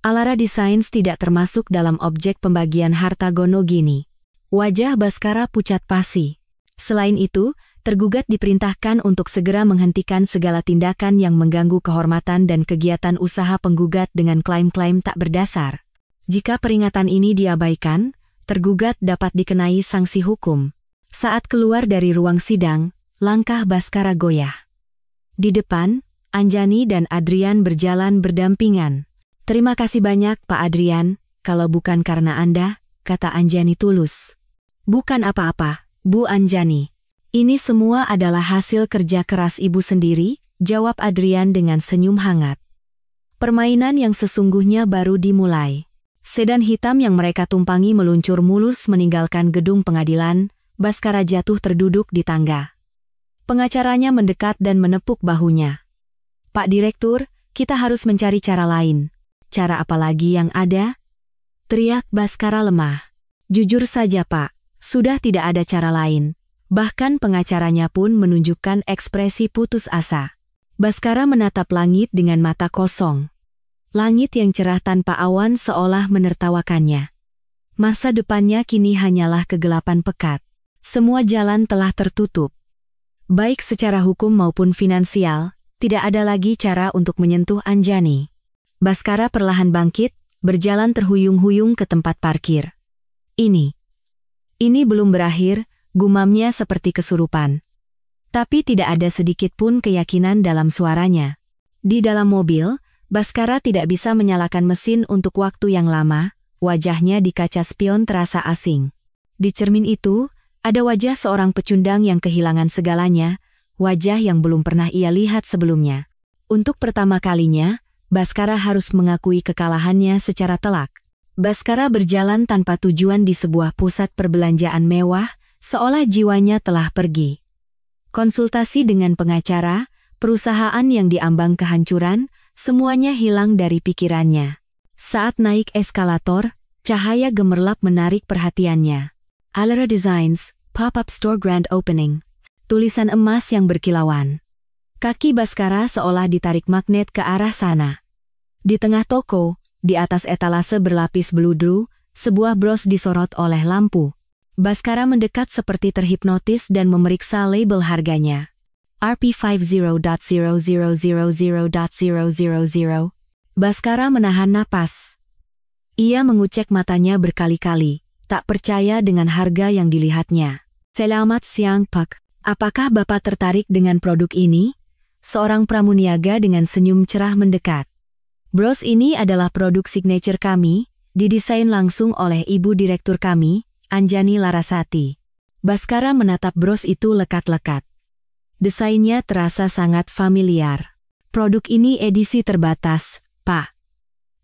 Alara Designs tidak termasuk dalam objek pembagian harta Gonogini. Wajah Baskara pucat pasi. Selain itu, tergugat diperintahkan untuk segera menghentikan segala tindakan yang mengganggu kehormatan dan kegiatan usaha penggugat dengan klaim-klaim tak berdasar. Jika peringatan ini diabaikan, tergugat dapat dikenai sanksi hukum. Saat keluar dari ruang sidang, langkah Baskara goyah. Di depan, Anjani dan Adrian berjalan berdampingan. Terima kasih banyak Pak Adrian, kalau bukan karena Anda, kata Anjani tulus. Bukan apa-apa, Bu Anjani. Ini semua adalah hasil kerja keras Ibu sendiri, jawab Adrian dengan senyum hangat. Permainan yang sesungguhnya baru dimulai. Sedan hitam yang mereka tumpangi meluncur mulus meninggalkan gedung pengadilan. Baskara jatuh terduduk di tangga. Pengacaranya mendekat dan menepuk bahunya. Pak Direktur, kita harus mencari cara lain. Cara apa lagi yang ada? Teriak Baskara lemah. Jujur saja Pak, sudah tidak ada cara lain. Bahkan pengacaranya pun menunjukkan ekspresi putus asa. Baskara menatap langit dengan mata kosong. Langit yang cerah tanpa awan seolah menertawakannya. Masa depannya kini hanyalah kegelapan pekat. Semua jalan telah tertutup. Baik secara hukum maupun finansial, tidak ada lagi cara untuk menyentuh Anjani. Baskara perlahan bangkit, berjalan terhuyung-huyung ke tempat parkir. Ini belum berakhir, gumamnya seperti kesurupan. Tapi tidak ada sedikit pun keyakinan dalam suaranya. Di dalam mobil, Baskara tidak bisa menyalakan mesin untuk waktu yang lama, wajahnya di kaca spion terasa asing. Di cermin itu, ada wajah seorang pecundang yang kehilangan segalanya, wajah yang belum pernah ia lihat sebelumnya. Untuk pertama kalinya, Baskara harus mengakui kekalahannya secara telak. Baskara berjalan tanpa tujuan di sebuah pusat perbelanjaan mewah, seolah jiwanya telah pergi. Konsultasi dengan pengacara, perusahaan yang diambang kehancuran, semuanya hilang dari pikirannya. Saat naik eskalator, cahaya gemerlap menarik perhatiannya. Alara Designs, Pop-up Store Grand Opening. Tulisan emas yang berkilauan. Kaki Baskara seolah ditarik magnet ke arah sana. Di tengah toko, di atas etalase berlapis beludru, sebuah bros disorot oleh lampu. Baskara mendekat seperti terhipnotis dan memeriksa label harganya. RP50.0000.000. Baskara menahan napas. Ia mengucek matanya berkali-kali, tak percaya dengan harga yang dilihatnya. Selamat siang, Pak. Apakah Bapak tertarik dengan produk ini? Seorang pramuniaga dengan senyum cerah mendekat. Bros ini adalah produk signature kami, didesain langsung oleh Ibu Direktur kami, Anjani Larasati. Baskara menatap bros itu lekat-lekat. Desainnya terasa sangat familiar. Produk ini edisi terbatas, Pak.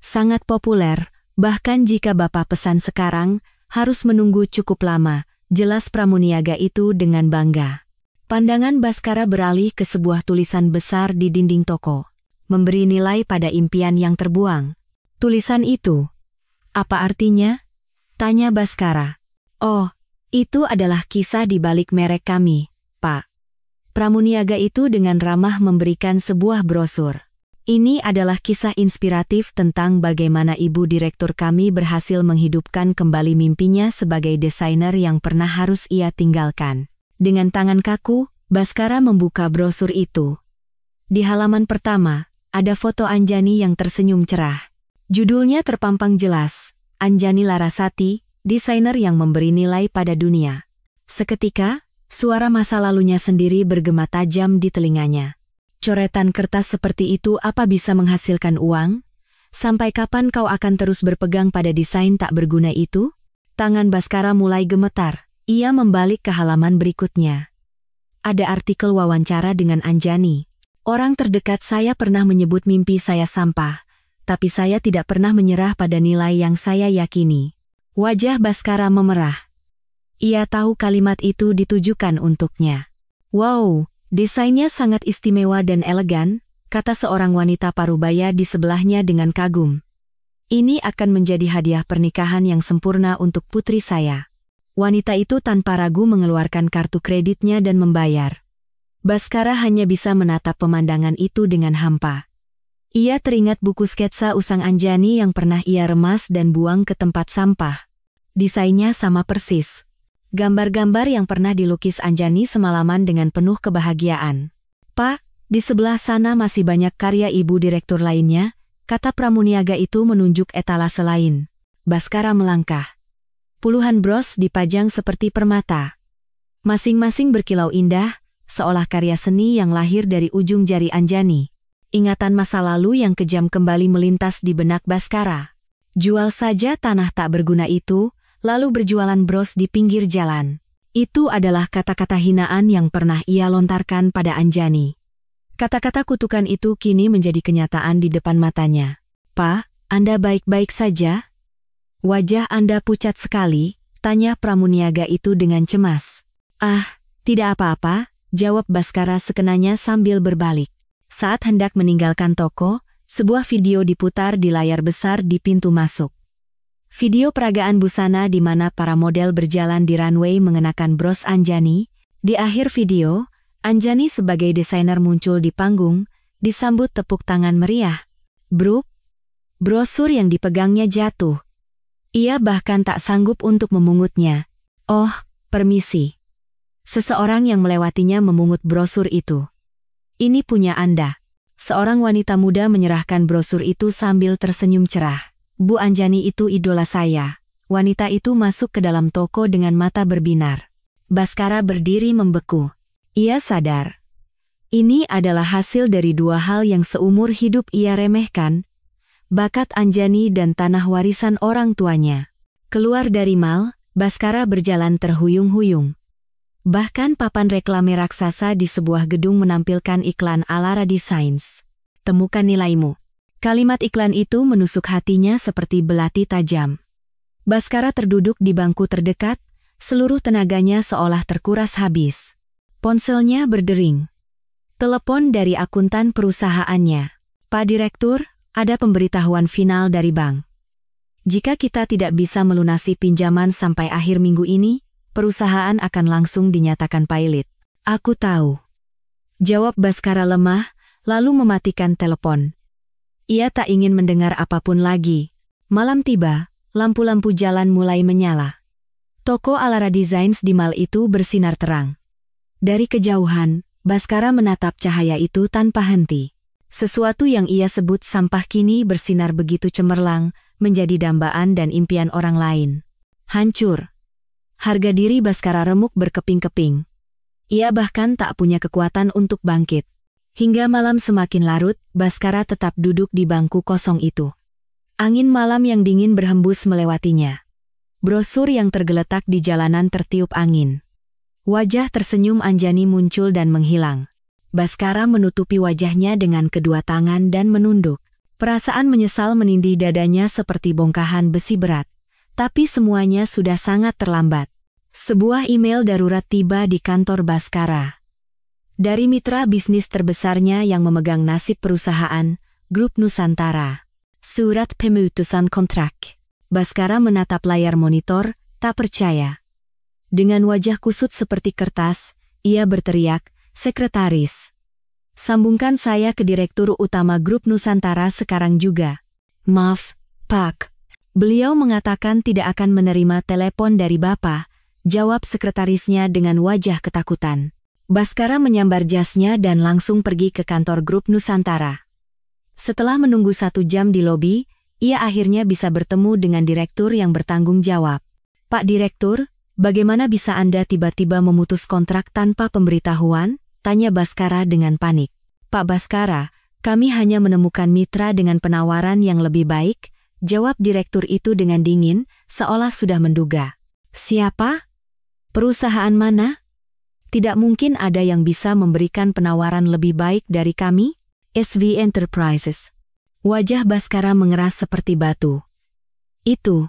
Sangat populer, bahkan jika Bapak pesan sekarang, harus menunggu cukup lama, jelas pramuniaga itu dengan bangga. Pandangan Baskara beralih ke sebuah tulisan besar di dinding toko. Memberi nilai pada impian yang terbuang. Tulisan itu, apa artinya? Tanya Baskara. Oh, itu adalah kisah di balik merek kami, Pak. Pramuniaga itu dengan ramah memberikan sebuah brosur. Ini adalah kisah inspiratif tentang bagaimana Ibu Direktur kami berhasil menghidupkan kembali mimpinya sebagai desainer yang pernah harus ia tinggalkan. Dengan tangan kaku, Baskara membuka brosur itu. Di halaman pertama, ada foto Anjani yang tersenyum cerah. Judulnya terpampang jelas, Anjani Larasati, desainer yang memberi nilai pada dunia. Seketika, suara masa lalunya sendiri bergema tajam di telinganya. Coretan kertas seperti itu apa bisa menghasilkan uang? Sampai kapan kau akan terus berpegang pada desain tak berguna itu? Tangan Baskara mulai gemetar. Ia membalik ke halaman berikutnya. Ada artikel wawancara dengan Anjani. Orang terdekat saya pernah menyebut mimpi saya sampah, tapi saya tidak pernah menyerah pada nilai yang saya yakini. Wajah Baskara memerah. Ia tahu kalimat itu ditujukan untuknya. Wow, desainnya sangat istimewa dan elegan, kata seorang wanita parubaya di sebelahnya dengan kagum. Ini akan menjadi hadiah pernikahan yang sempurna untuk putri saya. Wanita itu tanpa ragu mengeluarkan kartu kreditnya dan membayar. Baskara hanya bisa menatap pemandangan itu dengan hampa. Ia teringat buku sketsa usang Anjani yang pernah ia remas dan buang ke tempat sampah. Desainnya sama persis. Gambar-gambar yang pernah dilukis Anjani semalaman dengan penuh kebahagiaan. Pak, di sebelah sana masih banyak karya ibu direktur lainnya, kata pramuniaga itu menunjuk etalase lain. Baskara melangkah. Puluhan bros dipajang seperti permata. Masing-masing berkilau indah, seolah karya seni yang lahir dari ujung jari Anjani. Ingatan masa lalu yang kejam kembali melintas di benak Baskara. Jual saja tanah tak berguna itu, lalu berjualan bros di pinggir jalan. Itu adalah kata-kata hinaan yang pernah ia lontarkan pada Anjani. Kata-kata kutukan itu kini menjadi kenyataan di depan matanya. Pak, Anda baik-baik saja? Wajah Anda pucat sekali, tanya pramuniaga itu dengan cemas. Ah, tidak apa-apa, jawab Baskara sekenanya sambil berbalik. Saat hendak meninggalkan toko, sebuah video diputar di layar besar di pintu masuk. Video peragaan busana di mana para model berjalan di runway mengenakan bros Anjani. Di akhir video, Anjani sebagai desainer muncul di panggung, disambut tepuk tangan meriah. Bruk, brosur yang dipegangnya jatuh. Ia bahkan tak sanggup untuk memungutnya. Oh, permisi. Seseorang yang melewatinya memungut brosur itu. Ini punya Anda. Seorang wanita muda menyerahkan brosur itu sambil tersenyum cerah. Bu Anjani itu idola saya. Wanita itu masuk ke dalam toko dengan mata berbinar. Baskara berdiri membeku. Ia sadar. Ini adalah hasil dari dua hal yang seumur hidup ia remehkan. Bakat Anjani dan tanah warisan orang tuanya. Keluar dari mal, Baskara berjalan terhuyung-huyung. Bahkan papan reklame raksasa di sebuah gedung menampilkan iklan Alara Designs. Temukan nilaimu. Kalimat iklan itu menusuk hatinya seperti belati tajam. Baskara terduduk di bangku terdekat, seluruh tenaganya seolah terkuras habis. Ponselnya berdering. Telepon dari akuntan perusahaannya. Pak Direktur, ada pemberitahuan final dari bank. Jika kita tidak bisa melunasi pinjaman sampai akhir minggu ini, perusahaan akan langsung dinyatakan pailit. Aku tahu. Jawab Baskara lemah, lalu mematikan telepon. Ia tak ingin mendengar apapun lagi. Malam tiba, lampu-lampu jalan mulai menyala. Toko Alara Designs di mal itu bersinar terang. Dari kejauhan, Baskara menatap cahaya itu tanpa henti. Sesuatu yang ia sebut sampah kini bersinar begitu cemerlang, menjadi dambaan dan impian orang lain. Hancur. Harga diri Baskara remuk berkeping-keping. Ia bahkan tak punya kekuatan untuk bangkit. Hingga malam semakin larut, Baskara tetap duduk di bangku kosong itu. Angin malam yang dingin berhembus melewatinya. Brosur yang tergeletak di jalanan tertiup angin. Wajah tersenyum Anjani muncul dan menghilang. Baskara menutupi wajahnya dengan kedua tangan dan menunduk. Perasaan menyesal menindih dadanya seperti bongkahan besi berat. Tapi semuanya sudah sangat terlambat. Sebuah email darurat tiba di kantor Baskara. Dari mitra bisnis terbesarnya yang memegang nasib perusahaan, Grup Nusantara. Surat pemutusan kontrak. Baskara menatap layar monitor, tak percaya. Dengan wajah kusut seperti kertas, ia berteriak, "Sekretaris, sambungkan saya ke Direktur Utama Grup Nusantara sekarang juga." "Maaf, Pak." Beliau mengatakan tidak akan menerima telepon dari Bapak, jawab sekretarisnya dengan wajah ketakutan. Baskara menyambar jasnya dan langsung pergi ke kantor Grup Nusantara. Setelah menunggu 1 jam di lobi, ia akhirnya bisa bertemu dengan direktur yang bertanggung jawab. "Pak Direktur, bagaimana bisa Anda tiba-tiba memutus kontrak tanpa pemberitahuan?" tanya Baskara dengan panik. "Pak Baskara, kami hanya menemukan mitra dengan penawaran yang lebih baik," jawab direktur itu dengan dingin, seolah sudah menduga. "Siapa?" Perusahaan mana? Tidak mungkin ada yang bisa memberikan penawaran lebih baik dari kami, SV Enterprises. Wajah Baskara mengeras seperti batu. Itu.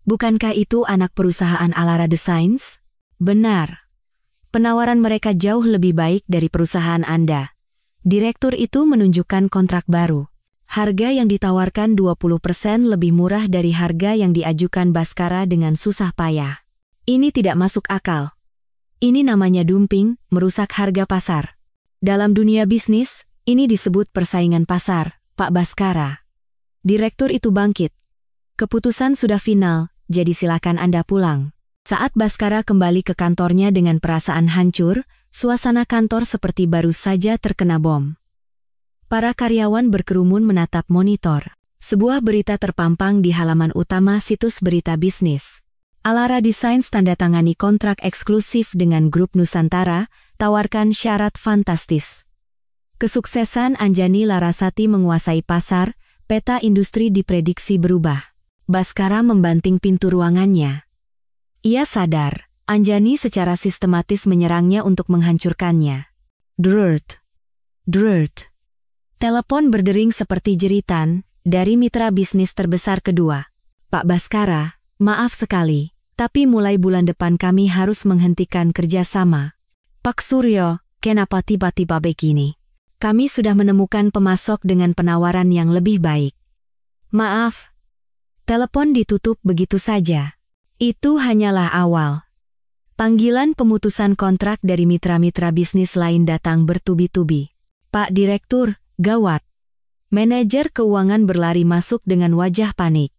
Bukankah itu anak perusahaan Alara Designs? Benar. Penawaran mereka jauh lebih baik dari perusahaan Anda. Direktur itu menunjukkan kontrak baru. Harga yang ditawarkan 20% lebih murah dari harga yang diajukan Baskara dengan susah payah. Ini tidak masuk akal. Ini namanya dumping, merusak harga pasar. Dalam dunia bisnis, ini disebut persaingan pasar, Pak Baskara. Direktur itu bangkit. Keputusan sudah final, jadi silakan Anda pulang. Saat Baskara kembali ke kantornya dengan perasaan hancur, suasana kantor seperti baru saja terkena bom. Para karyawan berkerumun menatap monitor. Sebuah berita terpampang di halaman utama situs berita bisnis. Alara Designs tanda tangani kontrak eksklusif dengan Grup Nusantara, tawarkan syarat fantastis. Kesuksesan Anjani Larasati menguasai pasar, peta industri diprediksi berubah. Baskara membanting pintu ruangannya. Ia sadar, Anjani secara sistematis menyerangnya untuk menghancurkannya. Drrt. Drrt. Telepon berdering seperti jeritan, dari mitra bisnis terbesar kedua. Pak Baskara, maaf sekali, tapi mulai bulan depan kami harus menghentikan kerjasama. Pak Suryo, kenapa tiba-tiba begini? Kami sudah menemukan pemasok dengan penawaran yang lebih baik. Maaf. Telepon ditutup begitu saja. Itu hanyalah awal. Panggilan pemutusan kontrak dari mitra-mitra bisnis lain datang bertubi-tubi. Pak Direktur, gawat. Manajer keuangan berlari masuk dengan wajah panik.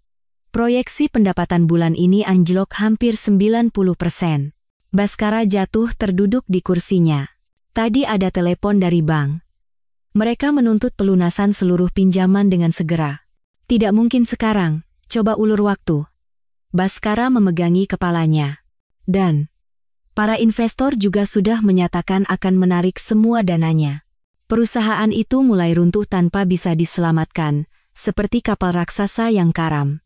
Proyeksi pendapatan bulan ini anjlok hampir 90%. Baskara jatuh terduduk di kursinya. Tadi ada telepon dari bank. Mereka menuntut pelunasan seluruh pinjaman dengan segera. Tidak mungkin sekarang, coba ulur waktu. Baskara memegangi kepalanya. Dan para investor juga sudah menyatakan akan menarik semua dananya. Perusahaan itu mulai runtuh tanpa bisa diselamatkan, seperti kapal raksasa yang karam.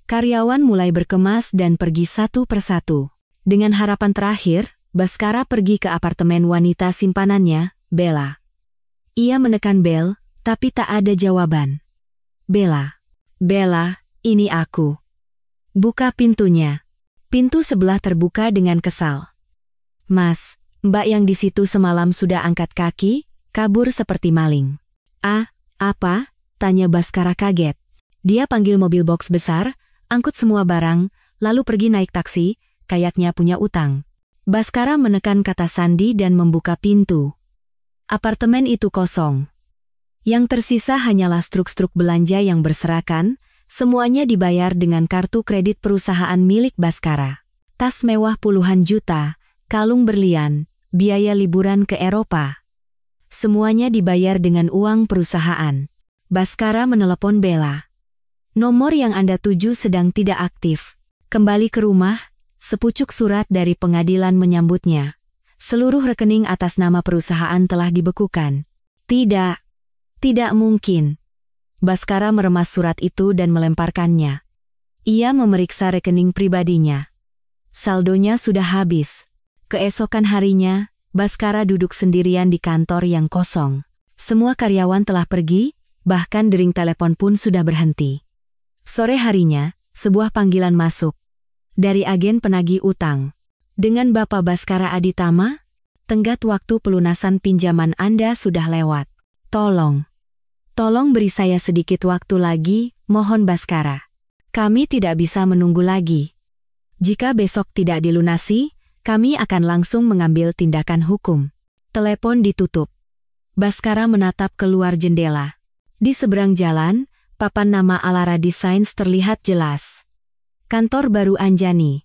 Karyawan mulai berkemas dan pergi satu persatu. Dengan harapan terakhir, Baskara pergi ke apartemen wanita simpanannya, Bella. Ia menekan bel, tapi tak ada jawaban. Bella. Bella, ini aku. Buka pintunya. Pintu sebelah terbuka dengan kesal. Mas, Mbak yang di situ semalam sudah angkat kaki, kabur seperti maling. Ah, apa? Tanya Baskara kaget. Dia panggil mobil box besar, angkut semua barang, lalu pergi naik taksi, kayaknya punya utang. Baskara menekan kata sandi dan membuka pintu. Apartemen itu kosong. Yang tersisa hanyalah struk-struk belanja yang berserakan, semuanya dibayar dengan kartu kredit perusahaan milik Baskara. Tas mewah puluhan juta, kalung berlian, biaya liburan ke Eropa. Semuanya dibayar dengan uang perusahaan. Baskara menelepon Bella. Nomor yang Anda tuju sedang tidak aktif. Kembali ke rumah, sepucuk surat dari pengadilan menyambutnya. Seluruh rekening atas nama perusahaan telah dibekukan. Tidak. Tidak mungkin. Baskara meremas surat itu dan melemparkannya. Ia memeriksa rekening pribadinya. Saldonya sudah habis. Keesokan harinya, Baskara duduk sendirian di kantor yang kosong. Semua karyawan telah pergi, bahkan dering telepon pun sudah berhenti. Sore harinya, sebuah panggilan masuk. Dari agen penagih utang. Dengan Bapak Baskara Aditama, tenggat waktu pelunasan pinjaman Anda sudah lewat. Tolong beri saya sedikit waktu lagi, mohon Baskara. Kami tidak bisa menunggu lagi. Jika besok tidak dilunasi, kami akan langsung mengambil tindakan hukum. Telepon ditutup. Baskara menatap keluar jendela. Di seberang jalan, papan nama Alara Designs terlihat jelas. Kantor baru Anjani.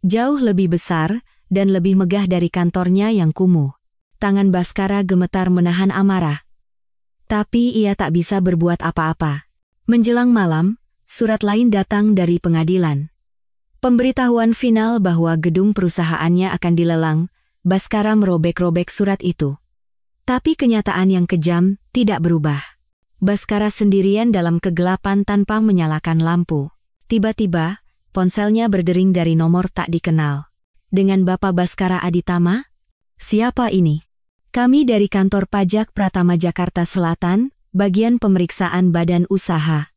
Jauh lebih besar dan lebih megah dari kantornya yang kumuh. Tangan Baskara gemetar menahan amarah. Tapi ia tak bisa berbuat apa-apa. Menjelang malam, surat lain datang dari pengadilan. Pemberitahuan final bahwa gedung perusahaannya akan dilelang. Baskara merobek-robek surat itu. Tapi kenyataan yang kejam tidak berubah. Baskara sendirian dalam kegelapan tanpa menyalakan lampu. Tiba-tiba, ponselnya berdering dari nomor tak dikenal. Dengan Bapak Baskara Aditama? Siapa ini? Kami dari kantor pajak Pratama Jakarta Selatan, bagian pemeriksaan badan usaha.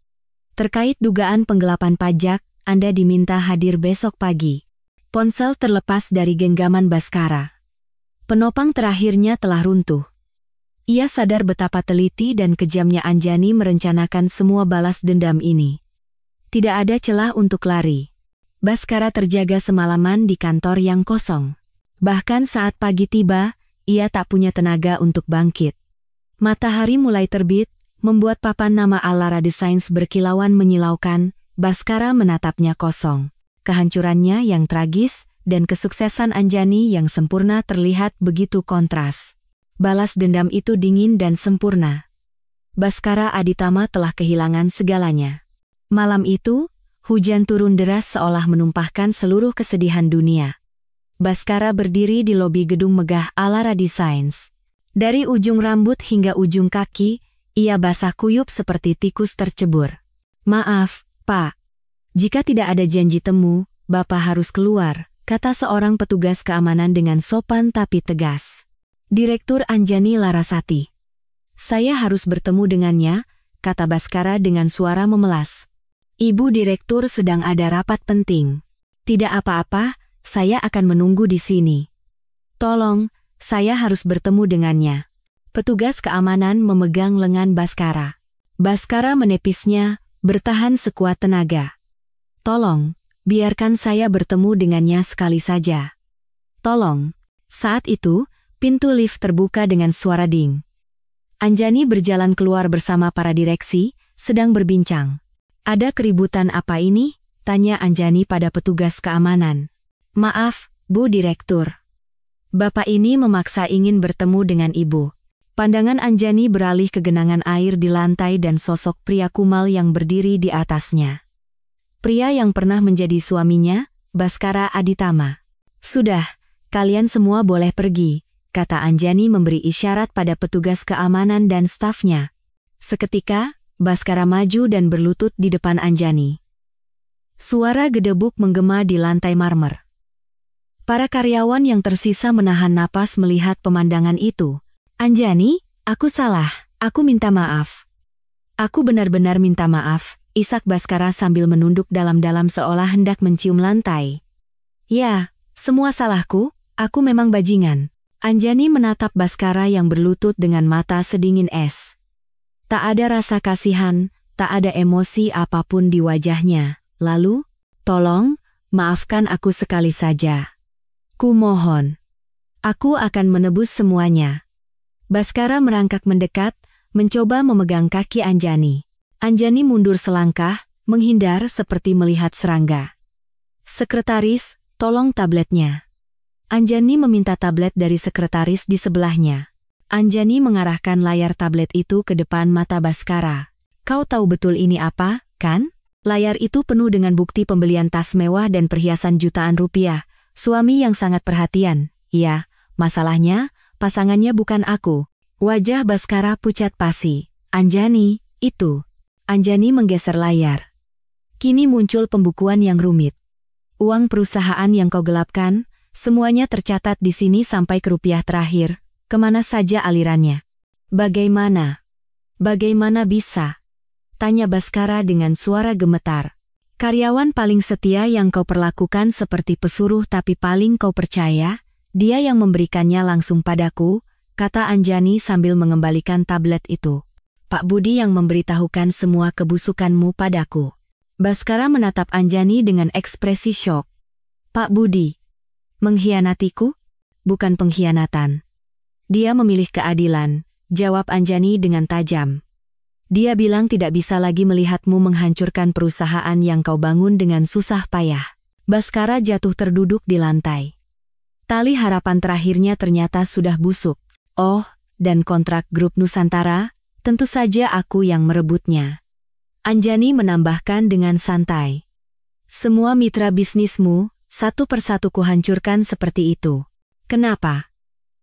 Terkait dugaan penggelapan pajak, Anda diminta hadir besok pagi. Ponsel terlepas dari genggaman Baskara. Penopang terakhirnya telah runtuh. Ia sadar betapa teliti dan kejamnya Anjani merencanakan semua balas dendam ini. Tidak ada celah untuk lari. Baskara terjaga semalaman di kantor yang kosong. Bahkan saat pagi tiba, ia tak punya tenaga untuk bangkit. Matahari mulai terbit, membuat papan nama Alara Designs berkilauan menyilaukan. Baskara menatapnya kosong. Kehancurannya yang tragis, dan kesuksesan Anjani yang sempurna terlihat begitu kontras. Balas dendam itu dingin dan sempurna. Baskara Aditama telah kehilangan segalanya. Malam itu, hujan turun deras seolah menumpahkan seluruh kesedihan dunia. Baskara berdiri di lobi gedung megah Alara Designs. Dari ujung rambut hingga ujung kaki, ia basah kuyup seperti tikus tercebur. "Maaf, Pak. Jika tidak ada janji temu, Bapak harus keluar," kata seorang petugas keamanan dengan sopan tapi tegas. "Direktur Anjani Larasati." "Saya harus bertemu dengannya," kata Baskara dengan suara memelas. "Ibu Direktur sedang ada rapat penting." "Tidak apa-apa, saya akan menunggu di sini." "Tolong, saya harus bertemu dengannya." Petugas keamanan memegang lengan Baskara. Baskara menepisnya, bertahan sekuat tenaga. "Tolong, biarkan saya bertemu dengannya sekali saja. Tolong." Saat itu, pintu lift terbuka dengan suara ding. Anjani berjalan keluar bersama para direksi, sedang berbincang. "Ada keributan apa ini?" tanya Anjani pada petugas keamanan. "Maaf, Bu Direktur. Bapak ini memaksa ingin bertemu dengan Ibu." Pandangan Anjani beralih ke genangan air di lantai dan sosok pria kumal yang berdiri di atasnya. Pria yang pernah menjadi suaminya, Baskara Aditama. "Sudah, kalian semua boleh pergi," kata Anjani memberi isyarat pada petugas keamanan dan stafnya. Seketika, Baskara maju dan berlutut di depan Anjani. Suara gedebuk menggema di lantai marmer. Para karyawan yang tersisa menahan napas melihat pemandangan itu. "Anjani, aku salah, aku minta maaf." "Aku benar-benar minta maaf," isak Baskara sambil menunduk dalam-dalam seolah hendak mencium lantai. "Ya, semua salahku, aku memang bajingan." Anjani menatap Baskara yang berlutut dengan mata sedingin es. Tak ada rasa kasihan, tak ada emosi apapun di wajahnya. Lalu, "Tolong, maafkan aku sekali saja. Kumohon. Aku akan menebus semuanya." Baskara merangkak mendekat, mencoba memegang kaki Anjani. Anjani mundur selangkah, menghindar seperti melihat serangga. "Sekretaris, tolong tabletnya." Anjani meminta tablet dari sekretaris di sebelahnya. Anjani mengarahkan layar tablet itu ke depan mata Baskara. "Kau tahu betul ini apa, kan? Layar itu penuh dengan bukti pembelian tas mewah dan perhiasan jutaan rupiah. Suami yang sangat perhatian. Ya, masalahnya, pasangannya bukan aku." Wajah Baskara pucat pasi. "Anjani, itu." Anjani menggeser layar. "Kini muncul pembukuan yang rumit. Uang perusahaan yang kau gelapkan, semuanya tercatat di sini sampai ke rupiah terakhir. Kemana saja alirannya?" "Bagaimana? Bagaimana bisa?" tanya Baskara dengan suara gemetar. "Karyawan paling setia yang kau perlakukan seperti pesuruh tapi paling kau percaya, dia yang memberikannya langsung padaku," kata Anjani sambil mengembalikan tablet itu. "Pak Budi yang memberitahukan semua kebusukanmu padaku." Baskara menatap Anjani dengan ekspresi syok. "Pak Budi mengkhianatiku?" "Bukan pengkhianatan. Dia memilih keadilan," jawab Anjani dengan tajam. "Dia bilang tidak bisa lagi melihatmu menghancurkan perusahaan yang kau bangun dengan susah payah." Baskara jatuh terduduk di lantai. Tali harapan terakhirnya ternyata sudah busuk. "Oh, dan kontrak grup Nusantara, tentu saja aku yang merebutnya." Anjani menambahkan dengan santai. "Semua mitra bisnismu, satu persatu kuhancurkan seperti itu. Kenapa?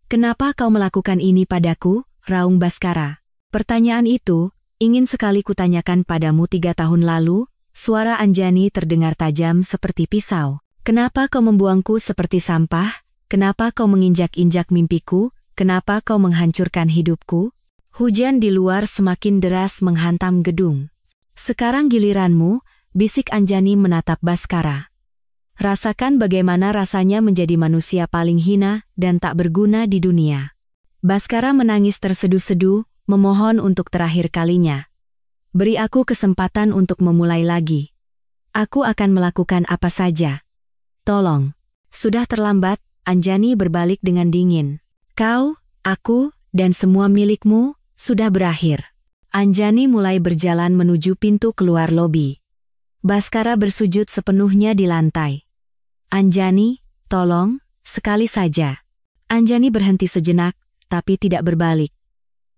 Kenapa kau melakukan ini padaku?" raung Baskara. "Pertanyaan itu, ingin sekali kutanyakan padamu 3 tahun lalu." Suara Anjani terdengar tajam seperti pisau. Kenapa kau membuangku seperti sampah? Kenapa kau menginjak-injak mimpiku? Kenapa kau menghancurkan hidupku? Hujan di luar semakin deras menghantam gedung. Sekarang giliranmu, bisik Anjani menatap Baskara. Rasakan bagaimana rasanya menjadi manusia paling hina dan tak berguna di dunia. Baskara menangis terseduh-seduh, memohon untuk terakhir kalinya. Beri aku kesempatan untuk memulai lagi. Aku akan melakukan apa saja. Tolong. Sudah terlambat, Anjani berbalik dengan dingin. Kau, aku, dan semua milikmu, sudah berakhir. Anjani mulai berjalan menuju pintu keluar lobi. Baskara bersujud sepenuhnya di lantai. Anjani, tolong, sekali saja. Anjani berhenti sejenak, tapi tidak berbalik.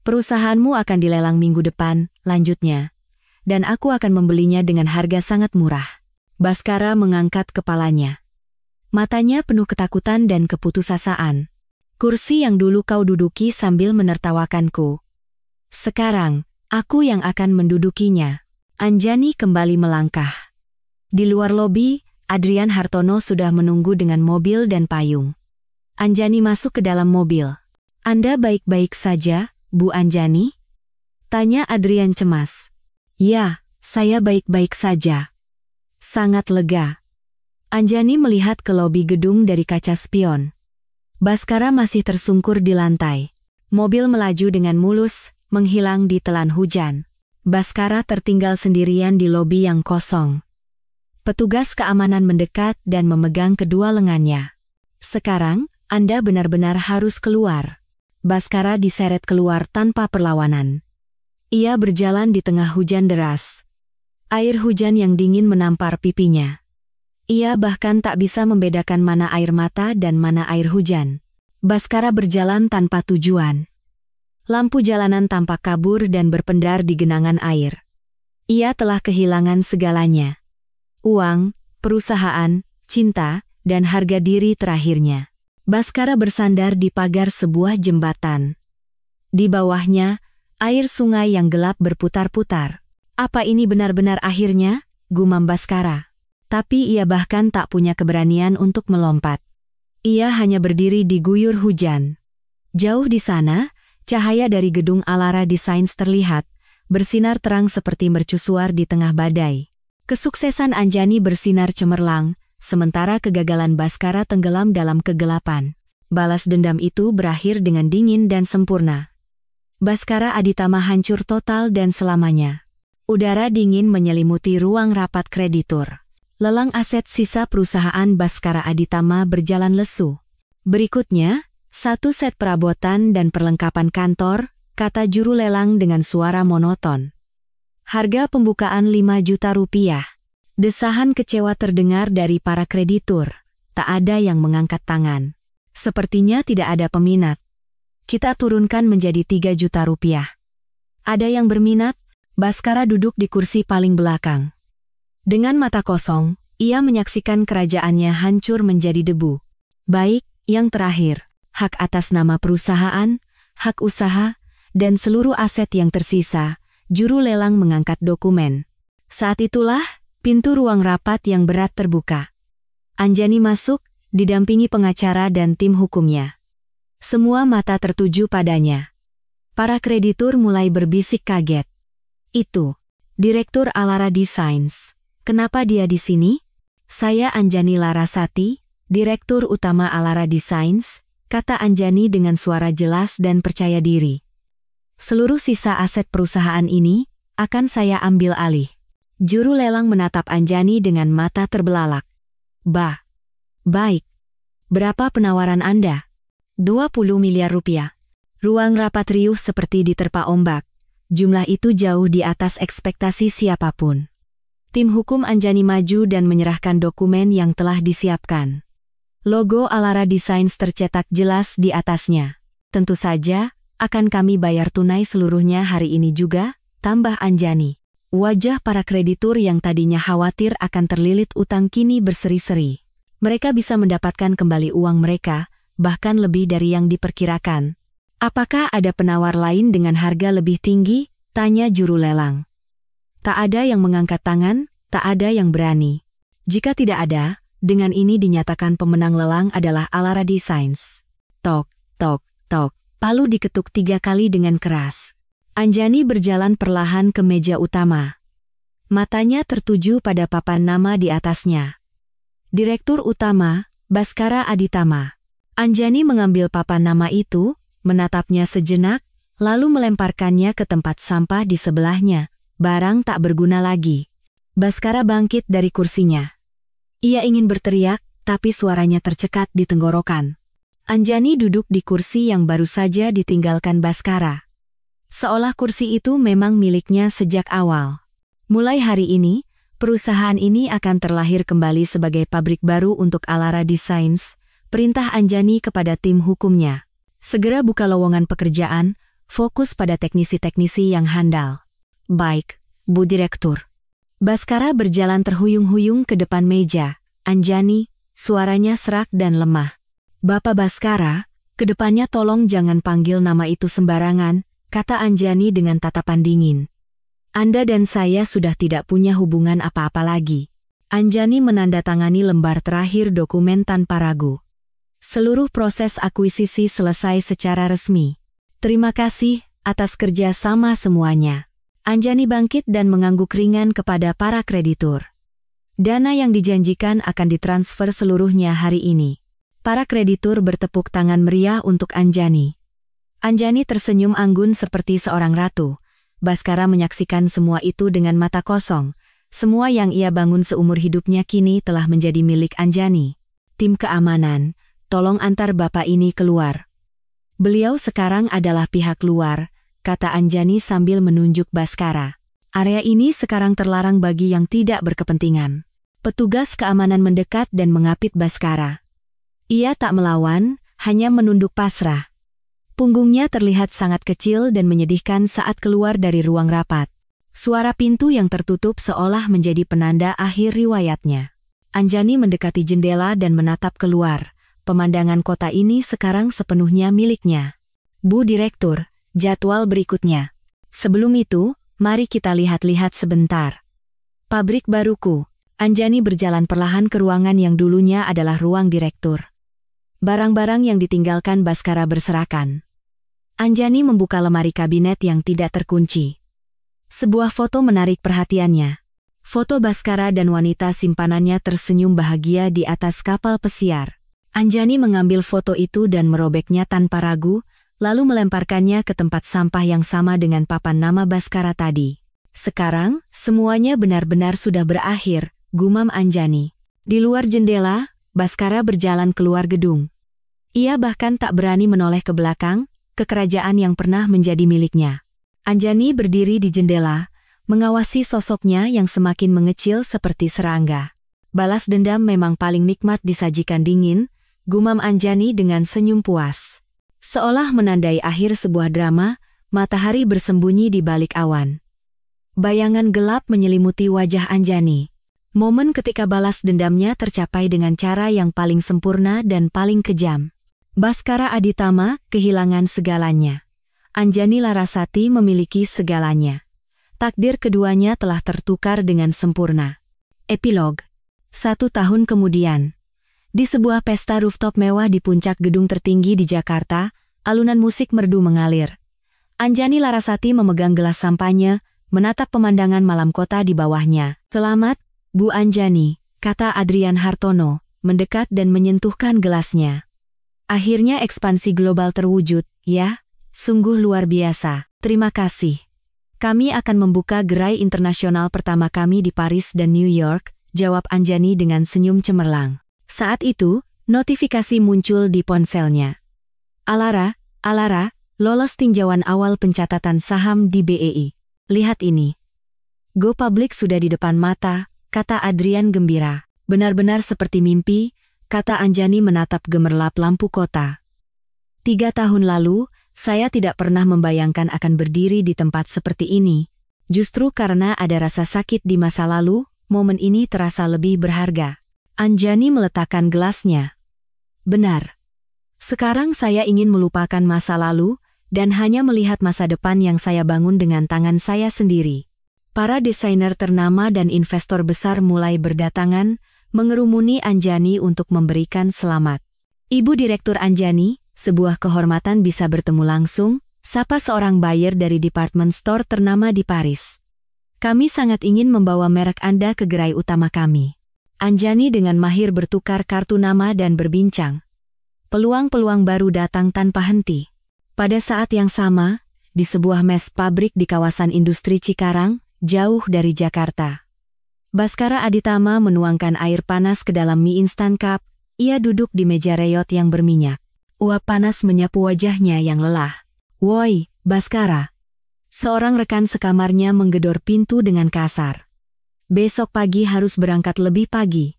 Perusahaanmu akan dilelang minggu depan, lanjutnya. Dan aku akan membelinya dengan harga sangat murah. Baskara mengangkat kepalanya. Matanya penuh ketakutan dan keputusasaan. Kursi yang dulu kau duduki sambil menertawakanku. Sekarang, aku yang akan mendudukinya. Anjani kembali melangkah. Di luar lobi, Adrian Hartono sudah menunggu dengan mobil dan payung. Anjani masuk ke dalam mobil. Anda baik-baik saja, Bu Anjani? Tanya Adrian cemas. Ya, saya baik-baik saja. Sangat lega. Anjani melihat ke lobi gedung dari kaca spion. Baskara masih tersungkur di lantai. Mobil melaju dengan mulus, menghilang di telan hujan. Baskara tertinggal sendirian di lobi yang kosong. Petugas keamanan mendekat dan memegang kedua lengannya. Sekarang, Anda benar-benar harus keluar. Baskara diseret keluar tanpa perlawanan. Ia berjalan di tengah hujan deras. Air hujan yang dingin menampar pipinya. Ia bahkan tak bisa membedakan mana air mata dan mana air hujan. Baskara berjalan tanpa tujuan. Lampu jalanan tampak kabur dan berpendar di genangan air. Ia telah kehilangan segalanya. Uang, perusahaan, cinta, dan harga diri terakhirnya. Baskara bersandar di pagar sebuah jembatan. Di bawahnya, air sungai yang gelap berputar-putar. Apa ini benar-benar akhirnya? Gumam Baskara. Tapi ia bahkan tak punya keberanian untuk melompat. Ia hanya berdiri di guyur hujan. Jauh di sana, cahaya dari gedung Alara Designs terlihat, bersinar terang seperti mercusuar di tengah badai. Kesuksesan Anjani bersinar cemerlang, sementara kegagalan Baskara tenggelam dalam kegelapan. Balas dendam itu berakhir dengan dingin dan sempurna. Baskara Aditama hancur total dan selamanya. Udara dingin menyelimuti ruang rapat kreditur. Lelang aset sisa perusahaan Baskara Aditama berjalan lesu. Berikutnya, satu set perabotan dan perlengkapan kantor, kata juru lelang dengan suara monoton. Harga pembukaan 5 juta rupiah. Desahan kecewa terdengar dari para kreditur. Tak ada yang mengangkat tangan. Sepertinya tidak ada peminat. Kita turunkan menjadi 3 juta rupiah. Ada yang berminat? Baskara duduk di kursi paling belakang. Dengan mata kosong, ia menyaksikan kerajaannya hancur menjadi debu. Baik, yang terakhir, hak atas nama perusahaan, hak usaha, dan seluruh aset yang tersisa, juru lelang mengangkat dokumen. Saat itulah, pintu ruang rapat yang berat terbuka. Anjani masuk, didampingi pengacara dan tim hukumnya. Semua mata tertuju padanya. Para kreditur mulai berbisik kaget. Itu, Direktur Alara Designs. Kenapa dia di sini? Saya Anjani Larasati, Direktur Utama Alara Designs, kata Anjani dengan suara jelas dan percaya diri. Seluruh sisa aset perusahaan ini akan saya ambil alih. Juru lelang menatap Anjani dengan mata terbelalak. Baik. Berapa penawaran Anda? 20 miliar rupiah. Ruang rapat riuh seperti diterpa ombak. Jumlah itu jauh di atas ekspektasi siapapun. Tim hukum Anjani maju dan menyerahkan dokumen yang telah disiapkan. Logo Alara Designs tercetak jelas di atasnya. Tentu saja, akan kami bayar tunai seluruhnya hari ini juga, tambah Anjani. Wajah para kreditur yang tadinya khawatir akan terlilit utang kini berseri-seri. Mereka bisa mendapatkan kembali uang mereka, bahkan lebih dari yang diperkirakan. Apakah ada penawar lain dengan harga lebih tinggi? Tanya juru lelang. Tak ada yang mengangkat tangan, tak ada yang berani. Jika tidak ada, Dengan ini dinyatakan pemenang lelang adalah Alara Designs. Tok, tok, tok. Palu diketuk 3 kali dengan keras. Anjani berjalan perlahan ke meja utama. Matanya tertuju pada papan nama di atasnya. Direktur Utama, Baskara Aditama. Anjani mengambil papan nama itu, menatapnya sejenak, lalu melemparkannya ke tempat sampah di sebelahnya. Barang tak berguna lagi. Baskara bangkit dari kursinya. Ia ingin berteriak, tapi suaranya tercekat di tenggorokan. Anjani duduk di kursi yang baru saja ditinggalkan Baskara. Seolah kursi itu memang miliknya sejak awal. Mulai hari ini, perusahaan ini akan terlahir kembali sebagai pabrik baru untuk Alara Designs, perintah Anjani kepada tim hukumnya. Segera buka lowongan pekerjaan, fokus pada teknisi-teknisi yang handal. Baik, Bu Direktur. Baskara berjalan terhuyung-huyung ke depan meja. Anjani, suaranya serak dan lemah. Bapak Baskara, kedepannya tolong jangan panggil nama itu sembarangan, kata Anjani dengan tatapan dingin. Anda dan saya sudah tidak punya hubungan apa-apa lagi. Anjani menandatangani lembar terakhir dokumen tanpa ragu. Seluruh proses akuisisi selesai secara resmi. Terima kasih atas kerja sama semuanya. Anjani bangkit dan mengangguk ringan kepada para kreditur. Dana yang dijanjikan akan ditransfer seluruhnya hari ini. Para kreditur bertepuk tangan meriah untuk Anjani. Anjani tersenyum anggun seperti seorang ratu. Baskara menyaksikan semua itu dengan mata kosong. Semua yang ia bangun seumur hidupnya kini telah menjadi milik Anjani. Tim keamanan, tolong antar bapak ini keluar. Beliau sekarang adalah pihak luar, kata Anjani sambil menunjuk Baskara. Area ini sekarang terlarang bagi yang tidak berkepentingan. Petugas keamanan mendekat dan mengapit Baskara. Ia tak melawan, hanya menunduk pasrah. Punggungnya terlihat sangat kecil dan menyedihkan saat keluar dari ruang rapat. Suara pintu yang tertutup seolah menjadi penanda akhir riwayatnya. Anjani mendekati jendela dan menatap keluar. Pemandangan kota ini sekarang sepenuhnya miliknya. Bu Direktur, jadwal berikutnya. Sebelum itu, mari kita lihat-lihat sebentar. Pabrik baruku. Anjani berjalan perlahan ke ruangan yang dulunya adalah ruang direktur. Barang-barang yang ditinggalkan Baskara berserakan. Anjani membuka lemari kabinet yang tidak terkunci. Sebuah foto menarik perhatiannya. Foto Baskara dan wanita simpanannya tersenyum bahagia di atas kapal pesiar. Anjani mengambil foto itu dan merobeknya tanpa ragu, lalu melemparkannya ke tempat sampah yang sama dengan papan nama Baskara tadi. Sekarang, semuanya benar-benar sudah berakhir, gumam Anjani. Di luar jendela, Baskara berjalan keluar gedung. Ia bahkan tak berani menoleh ke belakang, ke kerajaan yang pernah menjadi miliknya. Anjani berdiri di jendela, mengawasi sosoknya yang semakin mengecil seperti serangga. Balas dendam memang paling nikmat disajikan dingin, gumam Anjani dengan senyum puas. Seolah menandai akhir sebuah drama, matahari bersembunyi di balik awan. Bayangan gelap menyelimuti wajah Anjani. Momen ketika balas dendamnya tercapai dengan cara yang paling sempurna dan paling kejam. Baskara Aditama kehilangan segalanya. Anjani Larasati memiliki segalanya. Takdir keduanya telah tertukar dengan sempurna. Epilog. 1 tahun kemudian. Di sebuah pesta rooftop mewah di puncak gedung tertinggi di Jakarta, alunan musik merdu mengalir. Anjani Larasati memegang gelas sampahnya, menatap pemandangan malam kota di bawahnya. Selamat, Bu Anjani, kata Adrian Hartono, mendekat dan menyentuhkan gelasnya. Akhirnya ekspansi global terwujud, ya? Sungguh luar biasa. Terima kasih. Kami akan membuka gerai internasional pertama kami di Paris dan New York, jawab Anjani dengan senyum cemerlang. Saat itu, notifikasi muncul di ponselnya. Alara, lolos tinjauan awal pencatatan saham di BEI. Lihat ini. Go public sudah di depan mata, kata Adrian gembira. Benar-benar seperti mimpi, kata Anjani menatap gemerlap lampu kota. 3 tahun lalu, saya tidak pernah membayangkan akan berdiri di tempat seperti ini. Justru karena ada rasa sakit di masa lalu, momen ini terasa lebih berharga. Anjani meletakkan gelasnya. Benar. Sekarang saya ingin melupakan masa lalu, dan hanya melihat masa depan yang saya bangun dengan tangan saya sendiri. Para desainer ternama dan investor besar mulai berdatangan, mengerumuni Anjani untuk memberikan selamat. Ibu Direktur Anjani, sebuah kehormatan bisa bertemu langsung, sapa seorang buyer dari department store ternama di Paris. Kami sangat ingin membawa merek Anda ke gerai utama kami. Anjani dengan mahir bertukar kartu nama dan berbincang. Peluang-peluang baru datang tanpa henti. Pada saat yang sama, di sebuah mes pabrik di kawasan industri Cikarang, jauh dari Jakarta. Baskara Aditama menuangkan air panas ke dalam mie instan cup. Ia duduk di meja reyot yang berminyak. Uap panas menyapu wajahnya yang lelah. "Woi, Baskara." Seorang rekan sekamarnya menggedor pintu dengan kasar. "Besok pagi harus berangkat lebih pagi.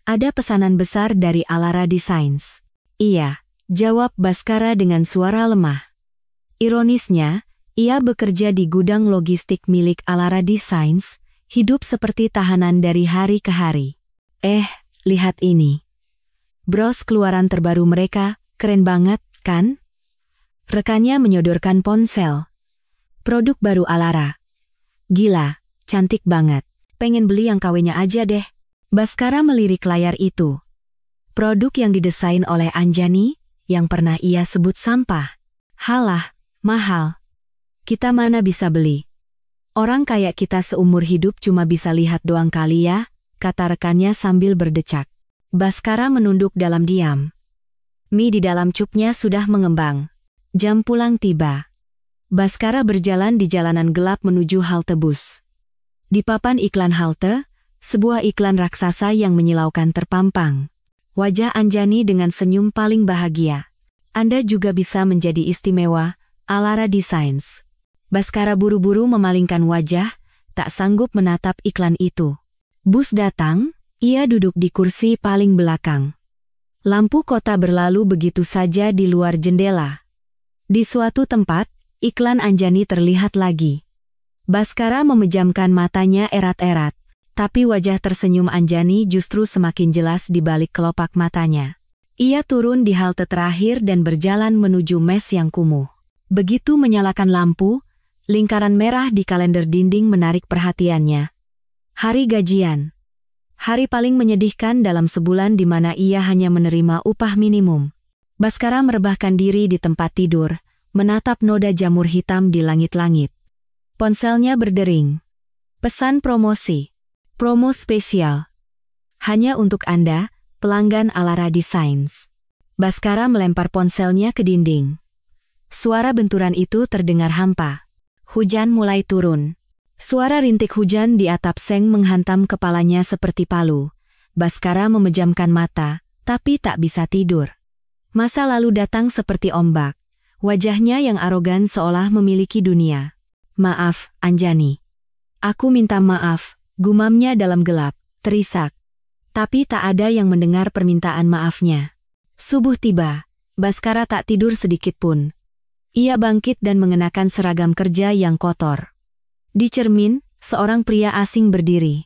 Ada pesanan besar dari Alara Designs." "Iya," jawab Baskara dengan suara lemah. Ironisnya, ia bekerja di gudang logistik milik Alara Designs, hidup seperti tahanan dari hari ke hari. Lihat ini. Bros keluaran terbaru mereka, keren banget, kan?" Rekannya menyodorkan ponsel. "Produk baru Alara. Gila, cantik banget. Pengen beli yang KW-nya aja deh." Baskara melirik layar itu. Produk yang didesain oleh Anjani, yang pernah ia sebut sampah. "Halah, mahal. Kita mana bisa beli? Orang kayak kita seumur hidup cuma bisa lihat doang kali ya," kata rekannya sambil berdecak. Baskara menunduk dalam diam. Mie di dalam cupnya sudah mengembang. Jam pulang tiba. Baskara berjalan di jalanan gelap menuju halte bus. Di papan iklan halte, sebuah iklan raksasa yang menyilaukan terpampang. Wajah Anjani dengan senyum paling bahagia. "Anda juga bisa menjadi istimewa, Alara Designs." Baskara buru-buru memalingkan wajah, tak sanggup menatap iklan itu. Bus datang. Ia duduk di kursi paling belakang. Lampu kota berlalu begitu saja di luar jendela. Di suatu tempat, iklan Anjani terlihat lagi. Baskara memejamkan matanya erat-erat, tapi wajah tersenyum Anjani justru semakin jelas di balik kelopak matanya. Ia turun di halte terakhir dan berjalan menuju mes yang kumuh. Begitu menyalakan lampu, lingkaran merah di kalender dinding menarik perhatiannya. Hari gajian. Hari paling menyedihkan dalam sebulan di mana ia hanya menerima upah minimum. Baskara merebahkan diri di tempat tidur, menatap noda jamur hitam di langit-langit. Ponselnya berdering. Pesan promosi. Promo spesial. Hanya untuk Anda, pelanggan Alara Designs. Baskara melempar ponselnya ke dinding. Suara benturan itu terdengar hampa. Hujan mulai turun. Suara rintik hujan di atap seng menghantam kepalanya seperti palu. Baskara memejamkan mata, tapi tak bisa tidur. Masa lalu datang seperti ombak. Wajahnya yang arogan seolah memiliki dunia. "Maaf, Anjani. Aku minta maaf," gumamnya dalam gelap, terisak. Tapi tak ada yang mendengar permintaan maafnya. Subuh tiba. Baskara tak tidur sedikit pun. Ia bangkit dan mengenakan seragam kerja yang kotor. Di cermin, seorang pria asing berdiri.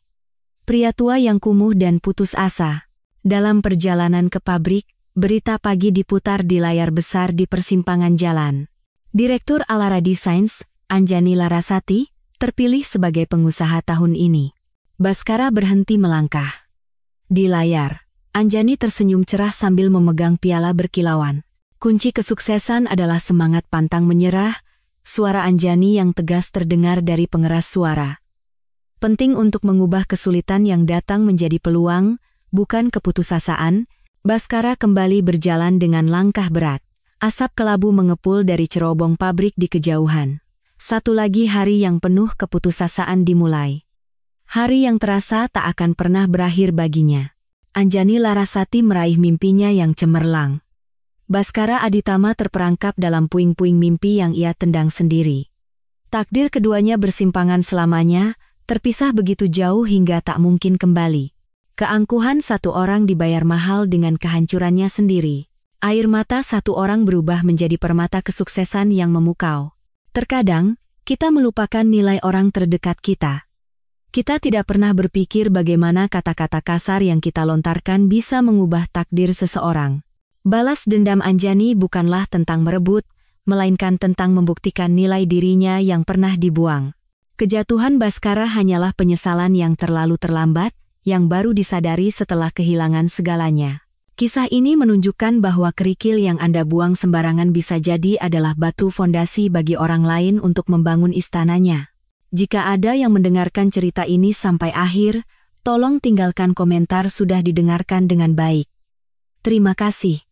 Pria tua yang kumuh dan putus asa. Dalam perjalanan ke pabrik, berita pagi diputar di layar besar di persimpangan jalan. Direktur Alara Designs, Anjani Larasati, terpilih sebagai pengusaha tahun ini. Baskara berhenti melangkah. Di layar, Anjani tersenyum cerah sambil memegang piala berkilauan. Kunci kesuksesan adalah semangat pantang menyerah. Suara Anjani yang tegas terdengar dari pengeras suara. Penting untuk mengubah kesulitan yang datang menjadi peluang, bukan keputusasaan. Baskara kembali berjalan dengan langkah berat. Asap kelabu mengepul dari cerobong pabrik di kejauhan. Satu lagi hari yang penuh keputusasaan dimulai. Hari yang terasa tak akan pernah berakhir baginya. Anjani Larasati meraih mimpinya yang cemerlang. Baskara Aditama terperangkap dalam puing-puing mimpi yang ia tendang sendiri. Takdir keduanya bersimpangan selamanya, terpisah begitu jauh hingga tak mungkin kembali. Keangkuhan satu orang dibayar mahal dengan kehancurannya sendiri. Air mata satu orang berubah menjadi permata kesuksesan yang memukau. Terkadang, kita melupakan nilai orang terdekat kita. Kita tidak pernah berpikir bagaimana kata-kata kasar yang kita lontarkan bisa mengubah takdir seseorang. Balas dendam Anjani bukanlah tentang merebut, melainkan tentang membuktikan nilai dirinya yang pernah dibuang. Kejatuhan Baskara hanyalah penyesalan yang terlalu terlambat, yang baru disadari setelah kehilangan segalanya. Kisah ini menunjukkan bahwa kerikil yang Anda buang sembarangan bisa jadi adalah batu fondasi bagi orang lain untuk membangun istananya. Jika ada yang mendengarkan cerita ini sampai akhir, tolong tinggalkan komentar sudah didengarkan dengan baik. Terima kasih.